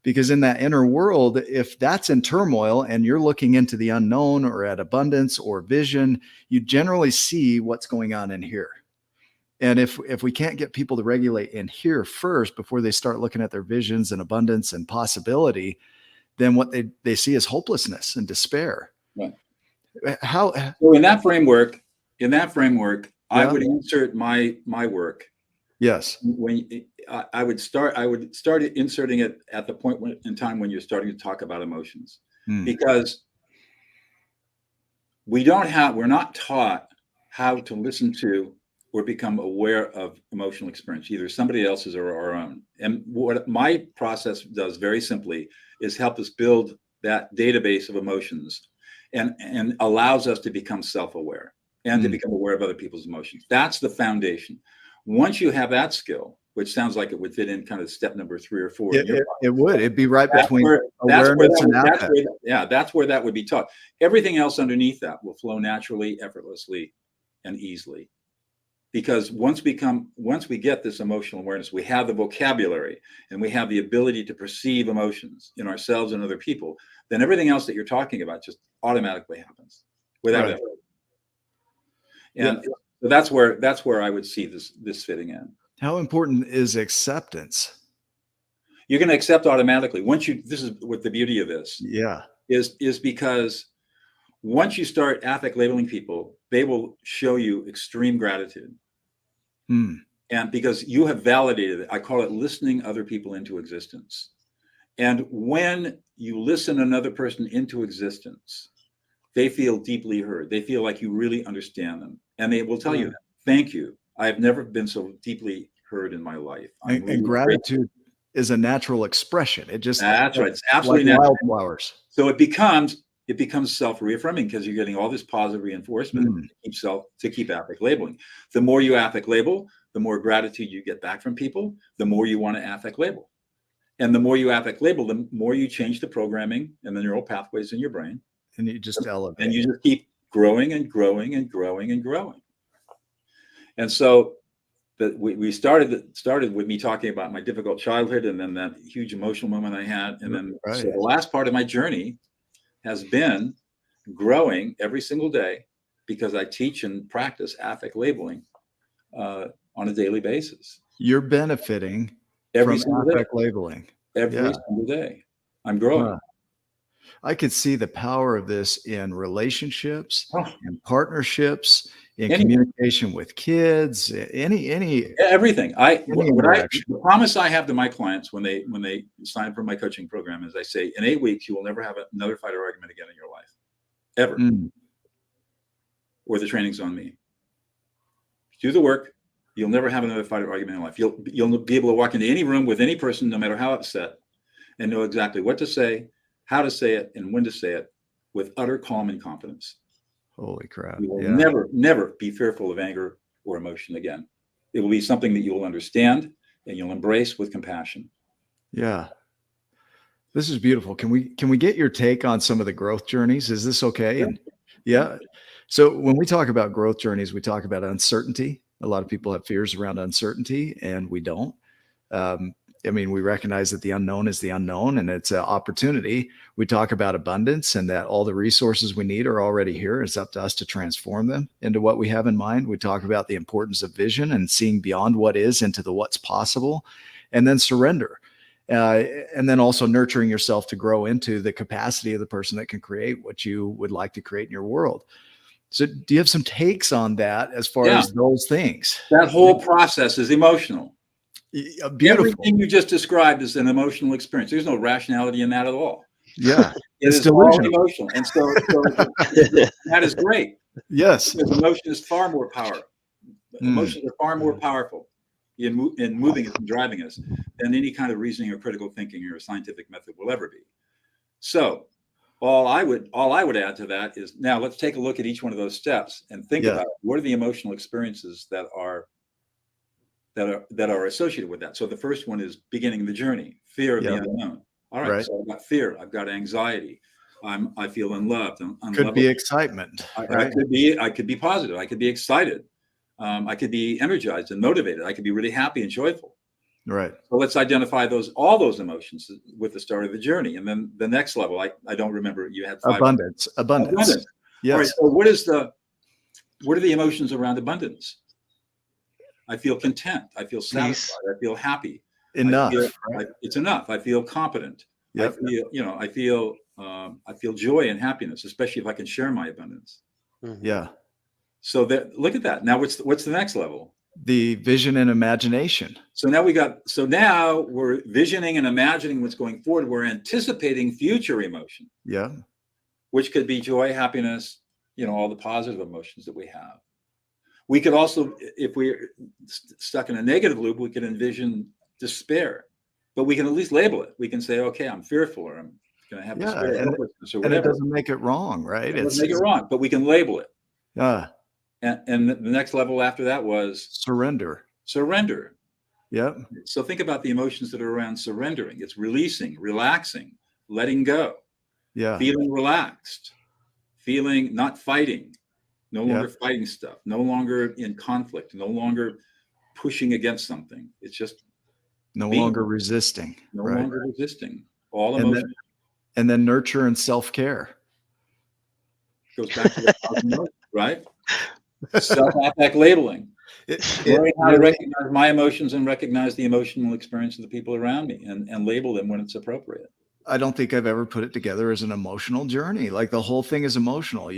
Because in that inner world, if that's in turmoil and you're looking into the unknown or at abundance or vision, you generally see what's going on in here. And if we can't get people to regulate in here first before they start looking at their visions and abundance and possibility, then what they see is hopelessness and despair. Right. How? So in that framework, I would insert my work. Yes. When I would start inserting it at the point in time when you're starting to talk about emotions, because we're not taught how to listen to or become aware of emotional experience, either somebody else's or our own. And what my process does very simply is help us build that database of emotions and allows us to become self-aware and to become aware of other people's emotions. That's the foundation. Once you have that skill, which sounds like it would fit in kind of step number 3 or 4. It would. It'd be right between awareness and affect. That's where that would be taught. Everything else underneath that will flow naturally, effortlessly, and easily. Because once we get this emotional awareness, we have the vocabulary and we have the ability to perceive emotions in ourselves and other people, then everything else that you're talking about just automatically happens without effort. And so that's where I would see this fitting in. How important is acceptance? You're going to accept automatically. This is what the beauty of this is because once you start affect labeling people, they will show you extreme gratitude. And because you have validated it, I call it listening other people into existence. And when you listen another person into existence, they feel deeply heard. They feel like you really understand them. And they will tell you, thank you. I have never been so deeply heard in my life. And gratitude is a natural expression. That's right. It's absolutely like natural. Wildflowers. So it becomes self-reaffirming because you're getting all this positive reinforcement to keep affect labeling. The more you affect label, the more gratitude you get back from people, the more you want to affect label. And the more you affect label, the more you change the programming and the neural pathways in your brain. And you just elevate. And you just keep growing and growing and growing and growing. And so we started with me talking about my difficult childhood and then that huge emotional moment I had. And then so the last part of my journey has been growing every single day because I teach and practice affect labeling on a daily basis. You're benefiting every from affect labeling. Every single day. I'm growing. I could see the power of this in relationships, in partnerships, in communication with kids, everything. The promise I have to my clients when they sign up for my coaching program is I say, in 8 weeks, you will never have another fight or argument again in your life, ever. Or the training's on me. Do the work. You'll never have another fight or argument in life. You'll be able to walk into any room with any person, no matter how upset, and know exactly what to say, how to say it, and when to say it with utter calm and confidence. Holy crap. You will never be fearful of anger or emotion again. It will be something that you will understand and you'll embrace with compassion. Yeah. This is beautiful. Can we get your take on some of the growth journeys? Is this okay? And so when we talk about growth journeys, we talk about uncertainty. A lot of people have fears around uncertainty, and we don't. I mean, we recognize that the unknown is the unknown and it's an opportunity. We talk about abundance and that all the resources we need are already here. It's up to us to transform them into what we have in mind. We talk about the importance of vision and seeing beyond what is into the what's possible, and then surrender. And then also nurturing yourself to grow into the capacity of the person that can create what you would like to create in your world. So do you have some takes on that as far as those things? That whole process is emotional. Beautiful. Everything you just described is an emotional experience. There's no rationality in that at all. Yeah. It is all emotional. And so that is great. Yes. Because emotion is far more powerful. Emotions are far more powerful in moving us and driving us than any kind of reasoning or critical thinking or scientific method will ever be. So all I would add to that is, now let's take a look at each one of those steps and think about what are the emotional experiences that are associated with that. So the first one is beginning the journey, fear of the unknown. All right. So I've got fear, I've got anxiety, I feel unloved. Could be excitement. I could be positive, I could be excited, I could be energized and motivated, I could be really happy and joyful. Right. So let's identify all those emotions with the start of the journey. And then the next level, I don't remember, you had 5. Abundance. Yes. All right, so what are the emotions around abundance? I feel content. I feel satisfied. I feel happy. Enough. It's enough. I feel competent. Yep. I feel joy and happiness, especially if I can share my abundance. Mm-hmm. Yeah. So look at that. Now, what's the next level? The vision and imagination. So now we're visioning and imagining what's going forward. We're anticipating future emotion. Yeah. Which could be joy, happiness, all the positive emotions that we have. We could also, if we're stuck in a negative loop, we could envision despair, but we can at least label it. We can say, okay, I'm fearful, or I'm going to have despair, hopelessness, or whatever. And it doesn't make it wrong, right? It doesn't make it wrong, but we can label it. Yeah. And the next level after that was surrender. Yep. So think about the emotions that are around surrendering. It's releasing, relaxing, letting go. Yeah. Feeling relaxed, feeling not fighting, no longer fighting stuff, no longer in conflict, no longer pushing against something. It's just no longer resisting. No longer resisting. All emotions. And then nurture and self-care. Goes back to the right? Self-affect labeling. Learning how to recognize my emotions and recognize the emotional experience of the people around me and label them when it's appropriate. I don't think I've ever put it together as an emotional journey. Like the whole thing is emotional.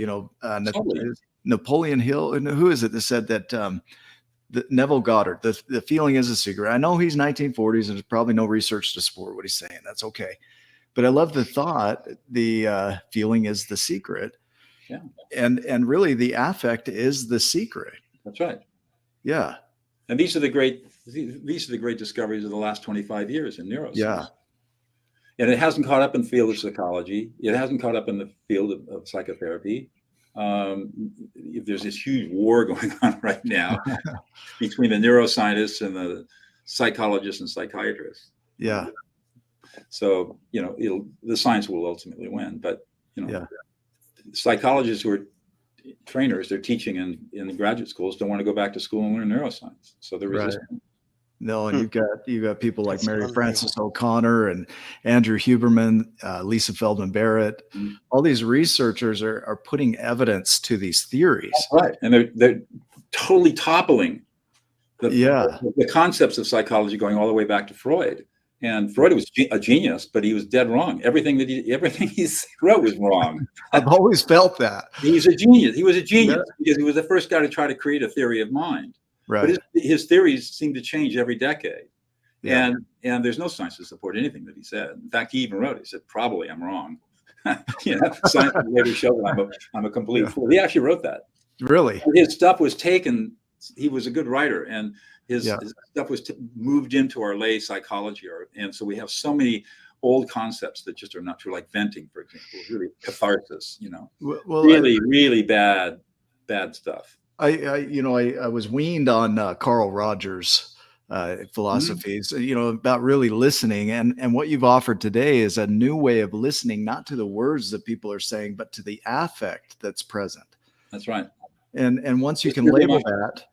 Napoleon Hill, and who is it that said that Neville Goddard, the feeling is a secret. I know he's 1940s and there's probably no research to support what he's saying. That's okay. But I love the thought, the feeling is the secret. Yeah. And really the affect is the secret. That's right. Yeah. And these are the great discoveries of the last 25 years in neuroscience. Yeah. And it hasn't caught up in the field of psychology. It hasn't caught up in the field of psychotherapy. There's this huge war going on right now between the neuroscientists and the psychologists and psychiatrists. Yeah. So, the science will ultimately win, but, psychologists who are trainers, they're teaching in the graduate schools, don't want to go back to school and learn neuroscience. So they're resistant. Right. No, and you've got people like Mary Frances O'Connor and Andrew Huberman, Lisa Feldman Barrett. Mm-hmm. All these researchers are putting evidence to these theories. That's right, and they're totally toppling the concepts of psychology, going all the way back to Freud. And Freud was a genius, but he was dead wrong. Everything he wrote was wrong. I've always felt that. He's a genius. He was a genius because he was the first guy to try to create a theory of mind. Right. But his theories seem to change every decade. Yeah. And there's no science to support anything that he said. In fact, he even wrote, he said, probably I'm wrong. Science will later show that I'm a complete fool. He actually wrote that. Really? His stuff was taken. He was a good writer, and his stuff was moved into our lay psychology. And so we have so many old concepts that just are not true, like venting, for example, really catharsis, really bad stuff. I was weaned on Carl Rogers' philosophies, about really listening. And what you've offered today is a new way of listening, not to the words that people are saying, but to the affect that's present. That's right. And once you can label that,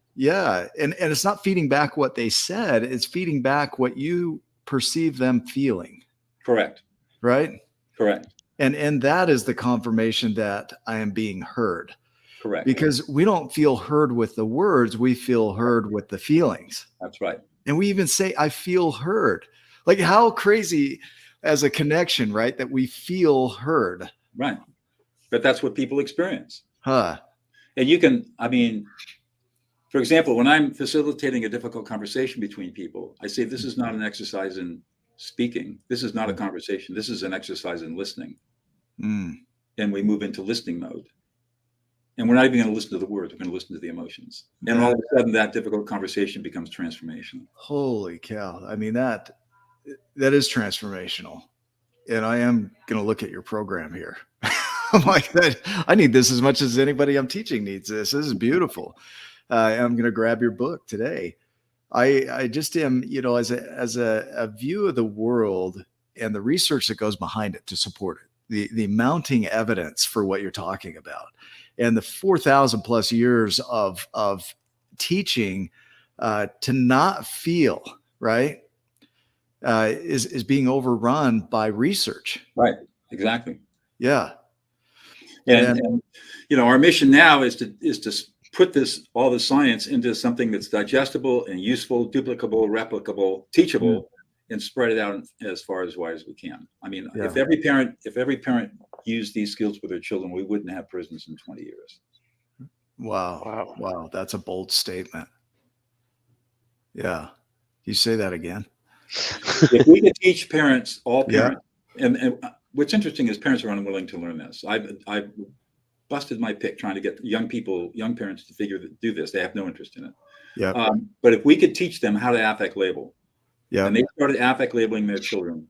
and it's not feeding back what they said, it's feeding back what you perceive them feeling. Correct. Right? Correct. And that is the confirmation that I am being heard. Correct. Because we don't feel heard with the words, we feel heard with the feelings. That's right. And we even say, I feel heard. Like how crazy as a connection, right? That we feel heard. Right. But that's what people experience. Huh. And for example, when I'm facilitating a difficult conversation between people, I say, this is not an exercise in speaking. This is not a conversation. This is an exercise in listening. And we move into listening mode. And we're not even going to listen to the words. We're going to listen to the emotions. And all of a sudden, that difficult conversation becomes transformational. Holy cow. I mean, that is transformational. And I am going to look at your program here. I'm like, I need this as much as anybody I'm teaching needs this. This is beautiful. I'm going to grab your book today. I just am, as a view of the world and the research that goes behind it to support it, the mounting evidence for what you're talking about. And the 4,000 plus years of teaching to not feel, right, is being overrun by research. Right. Exactly. Yeah. And our mission now is to put all the science into something that's digestible and useful, duplicable, replicable, teachable, and spread it out as far as wide as we can. I mean, if every parent used these skills with their children, we wouldn't have prisons in 20 years. Wow. That's a bold statement. Yeah. You say that again. If we could teach parents, all parents, and what's interesting is parents are unwilling to learn this. I've busted my pick trying to get young parents to do this. They have no interest in it. Yeah. But if we could teach them how to affect label, and they started affect labeling their children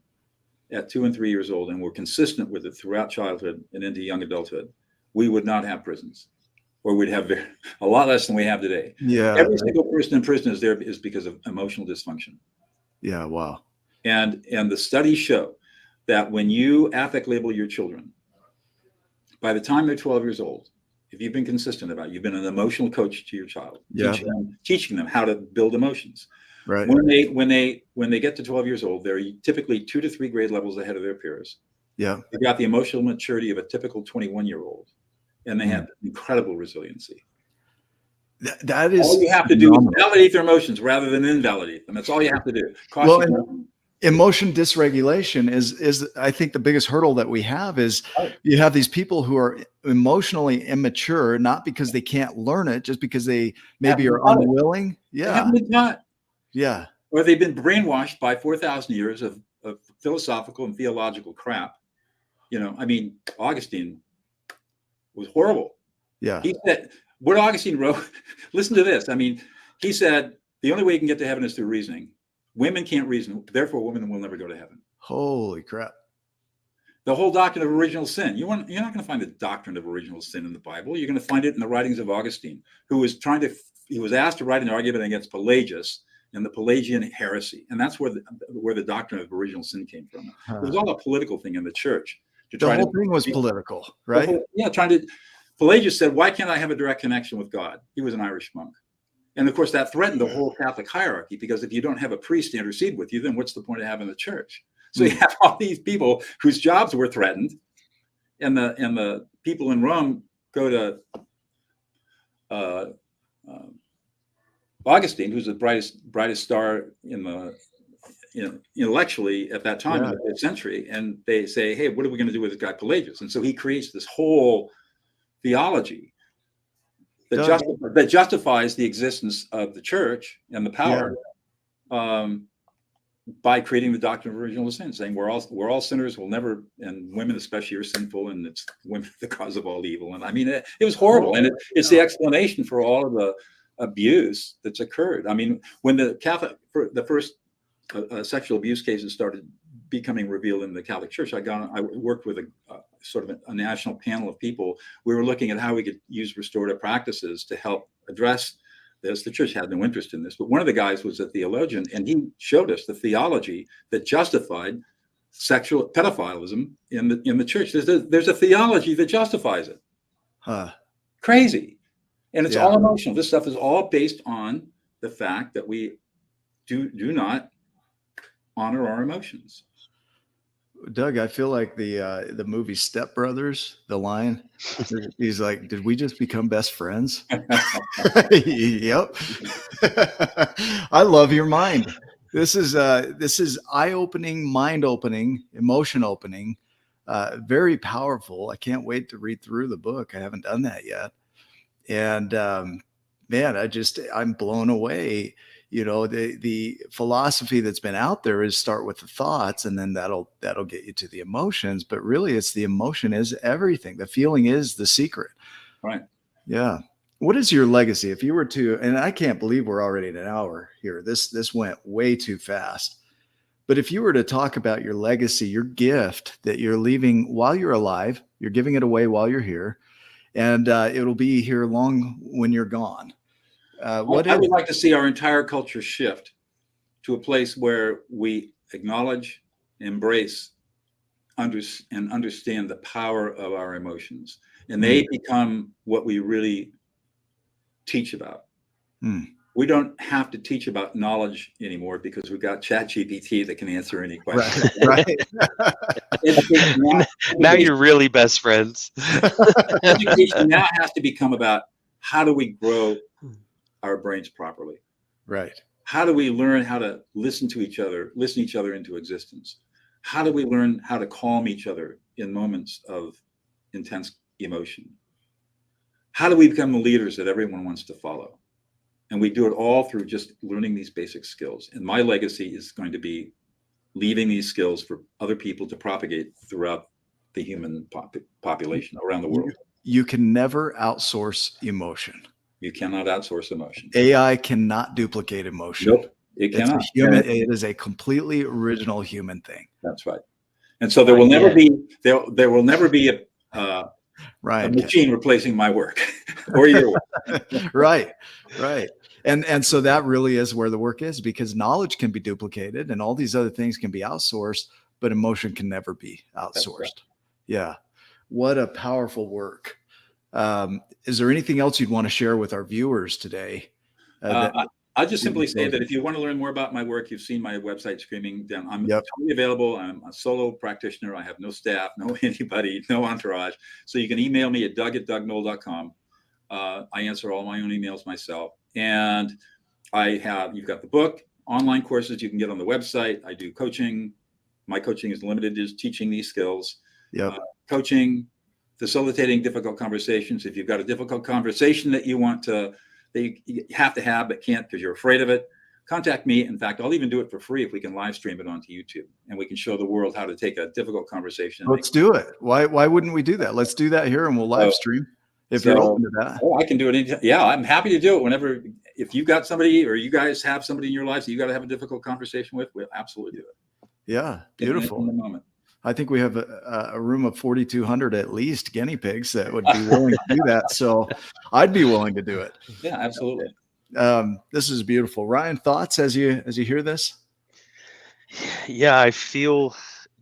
at 2 and 3 years old, and were consistent with it throughout childhood and into young adulthood, we would not have prisons, or we'd have a lot less than we have today. Yeah. Every single person in prison is because of emotional dysfunction. Yeah. Wow. And the studies show that when you affect label your children, by the time they're 12 years old, if you've been consistent about it, you've been an emotional coach to your child, teaching them how to build emotions. Right. When they get to 12 years old, they're typically 2 to 3 grade levels ahead of their peers. Yeah. They've got the emotional maturity of a typical 21-year-old, and they have incredible resiliency. That is all you have to do is validate their emotions rather than invalidate them. That's all you have to do. Emotion dysregulation is I think the biggest hurdle that we have is you have these people who are emotionally immature, not because they can't learn it, just because they maybe are unwilling. Yeah. They haven't been taught. Yeah. Or they've been brainwashed by 4,000 years of philosophical and theological crap. I mean, Augustine was horrible. Yeah. He said, what Augustine wrote, listen to this. I mean, he said, the only way you can get to heaven is through reasoning. Women can't reason, therefore women will never go to heaven. Holy crap. The whole doctrine of original sin. You're not going to find the doctrine of original sin in the Bible. You're going to find it in the writings of Augustine, who was he was asked to write an argument against Pelagius and the Pelagian heresy. And that's where the doctrine of original sin came from. It was all a political thing in the church. The whole thing was political, right? Pelagius said, why can't I have a direct connection with God? He was an Irish monk. And of course, that threatened the whole Catholic hierarchy, because if you don't have a priest to intercede with you, then what's the point of having the church? So you have all these people whose jobs were threatened, and the people in Rome go to Augustine, who's the brightest star intellectually at that time in the 5th century, and they say, hey, what are we going to do with this guy Pelagius? And so he creates this whole theology that justifies the existence of the church and the power by creating the doctrine of original sin, saying we're all sinners, we'll never, and women especially are sinful, and it's women the cause of all evil. And I mean, it was horrible, and it's the explanation for all of the abuse that's occurred. I mean, when the first sexual abuse cases started becoming revealed in the Catholic Church, I worked with a national panel of people. We were looking at how we could use restorative practices to help address this. The church had no interest in this, but one of the guys was a theologian, and he showed us the theology that justified sexual pedophilism in the church. There's a theology that justifies it. Crazy. And it's all emotional. This stuff is all based on the fact that we do not honor our emotions. Doug, I feel like the movie Step Brothers, the line, he's like, did we just become best friends? Yep. I love your mind. This is eye-opening, mind-opening, emotion-opening, very powerful. I can't wait to read through the book. I haven't done that yet. And man, I'm blown away. The philosophy that's been out there is start with the thoughts, and then that'll get you to the emotions. But really, it's the emotion is everything. The feeling is the secret. Right. Yeah. What is your legacy? If you were to, and I can't believe we're already at an hour here. This went way too fast. But if you were to talk about your legacy, your gift that you're leaving while you're alive, you're giving it away while you're here, and it'll be here long when you're gone. I would like to see our entire culture shift to a place where we acknowledge, embrace, and understand the power of our emotions, and they become what we really teach about. We don't have to teach about knowledge anymore because we've got ChatGPT that can answer any question. Right. Now you're really best friends. Education now has to become about how do we grow our brains properly. Right. How do we learn how to listen to each other, listen each other into existence? How do we learn how to calm each other in moments of intense emotion? How do we become the leaders that everyone wants to follow? And we do it all through just learning these basic skills. And my legacy is going to be leaving these skills for other people to propagate throughout the human population around the world. You can never outsource emotion. You cannot outsource emotion. AI cannot duplicate emotion. Nope, it cannot. It is a completely original human thing. That's right. And so there will never be a machine replacing my work or your work. Right. And so that really is where the work is, because knowledge can be duplicated and all these other things can be outsourced, but emotion can never be outsourced. Right. Yeah. What a powerful work. Is there anything else you'd want to share with our viewers today? I'll just simply say that if you want to learn more about my work, you've seen my website screaming down. I'm totally available. I'm a solo practitioner. I have no staff, no anybody, no entourage. So you can email me at doug@dougnoll.com. I answer all my own emails myself. And you've got the book, online courses you can get on the website. I do coaching. My coaching is limited to teaching these skills. Coaching, facilitating difficult conversations. If you've got a difficult conversation that you have to have but can't because you're afraid of it, contact me. In fact, I'll even do it for free if we can live stream it onto YouTube and we can show the world how to take a difficult conversation. Let's do it. Why wouldn't we do that? Let's do that here and we'll live stream if you're open to that. I can do it. Yeah, I'm happy to do it whenever. If you've got somebody or you guys have somebody in your lives that you got to have a difficult conversation with, we'll absolutely do it. Yeah, beautiful. In the moment. I think we have a room of 4,200 at least guinea pigs that would be willing to do that. So I'd be willing to do it. Yeah, absolutely. This is beautiful. Ryan, thoughts as you hear this? Yeah, I feel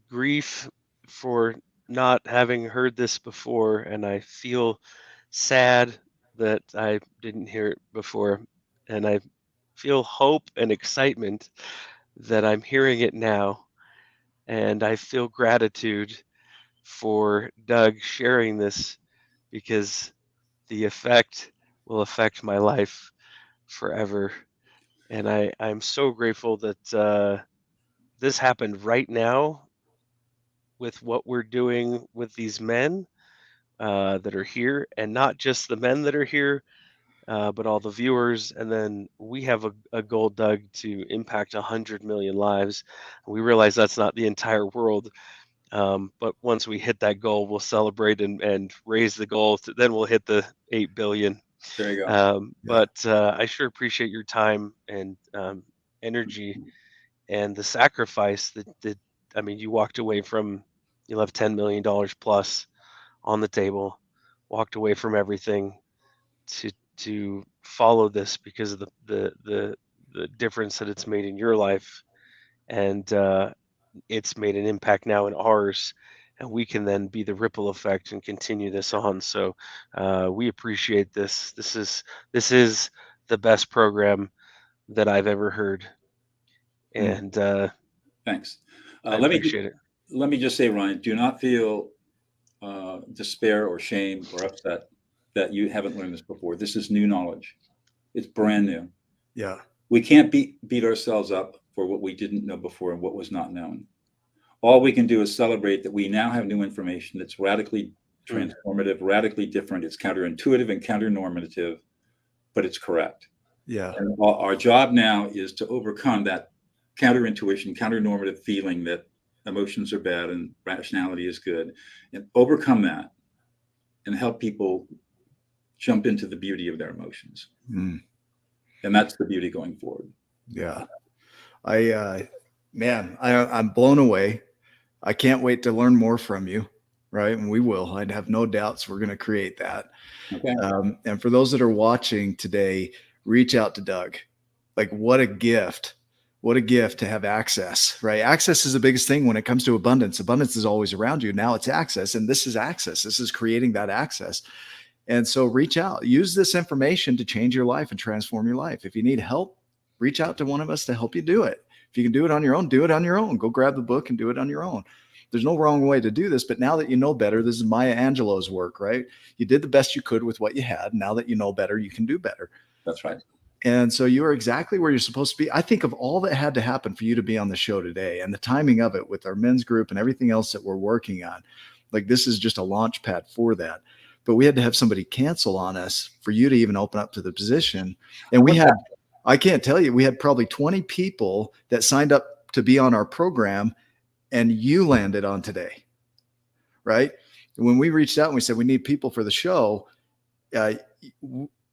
grief for not having heard this before, and I feel sad that I didn't hear it before, and I feel hope and excitement that I'm hearing it now. And I feel gratitude for Doug sharing this, because the effect will affect my life forever. And I'm so grateful that this happened right now with what we're doing with these men that are here, and not just the men that are here, but all the viewers. And then we have a goal, Doug, to impact 100 million lives. We realize that's not the entire world. But once we hit that goal, we'll celebrate and raise the goal. Then we'll hit the 8 billion. There you go. But I sure appreciate your time and energy and the sacrifice that I mean, you walked away from, you left $10 million plus on the table, walked away from everything to follow this because of the difference that it's made in your life, and it's made an impact now in ours, and we can then be the ripple effect and continue this on. So we appreciate this. This is the best program that I've ever heard, and thanks. I appreciate it. Let me just say, Ryan, do not feel despair or shame or upset that you haven't learned this before. This is new knowledge. It's brand new. Yeah. We can't beat ourselves up for what we didn't know before and what was not known. All we can do is celebrate that we now have new information that's radically transformative, radically different. It's counterintuitive and counter-normative, but it's correct. Yeah. And our job now is to overcome that counterintuition, counter-normative feeling that emotions are bad and rationality is good, and overcome that and help people jump into the beauty of their emotions. And that's the beauty going forward. Yeah. I'm blown away. I can't wait to learn more from you. Right. And we will. I'd have no doubts we're going to create that. Okay. And for those that are watching today, reach out to Doug. Like, what a gift. What a gift to have access, right? Access is the biggest thing when it comes to abundance. Abundance is always around you. Now it's access, and this is access. This is creating that access. And so reach out, use this information to change your life and transform your life. If you need help, reach out to one of us to help you do it. If you can do it on your own, do it on your own. Go grab the book and do it on your own. There's no wrong way to do this, but now that you know better, this is Maya Angelou's work, right? You did the best you could with what you had. Now that you know better, you can do better. That's right. And so you are exactly where you're supposed to be. I think of all that had to happen for you to be on the show today and the timing of it with our men's group and everything else that we're working on. Like, this is just a launch pad for that. But we had to have somebody cancel on us for you to even open up to the position. And we had, I can't tell you, we had probably 20 people that signed up to be on our program, and you landed on today, right? When we reached out and we said, we need people for the show,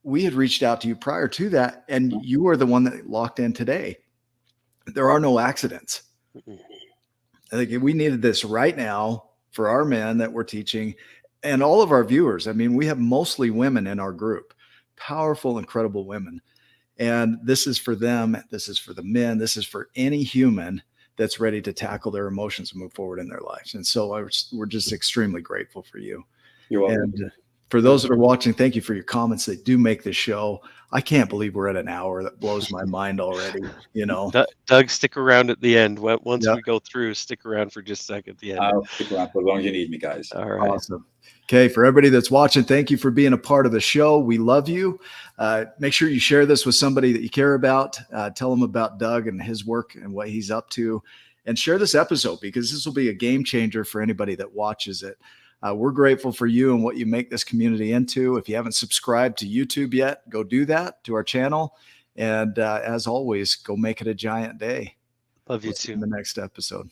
we had reached out to you prior to that, and you were the one that locked in today. There are no accidents. I think we needed this right now for our men that we're teaching and all of our viewers. I mean, we have mostly women in our group, powerful, incredible women. And this is for them. This is for the men. This is for any human that's ready to tackle their emotions and move forward in their lives. And so we're just extremely grateful for you. You're welcome. And for those that are watching, thank you for your comments that do make this show. I can't believe we're at an hour. That blows my mind already. You know, Doug, stick around at the end. Once we go through, stick around for just a second at the end. I'll stick around for as long as you need me, guys. All right. Awesome. Okay. For everybody that's watching, thank you for being a part of the show. We love you. Make sure you share this with somebody that you care about. Tell them about Doug and his work and what he's up to, and share this episode, because this will be a game changer for anybody that watches it. We're grateful for you and what you make this community into. If you haven't subscribed to YouTube yet, go do that, to our channel. And as always, go make it a giant day. Love you too. In the next episode.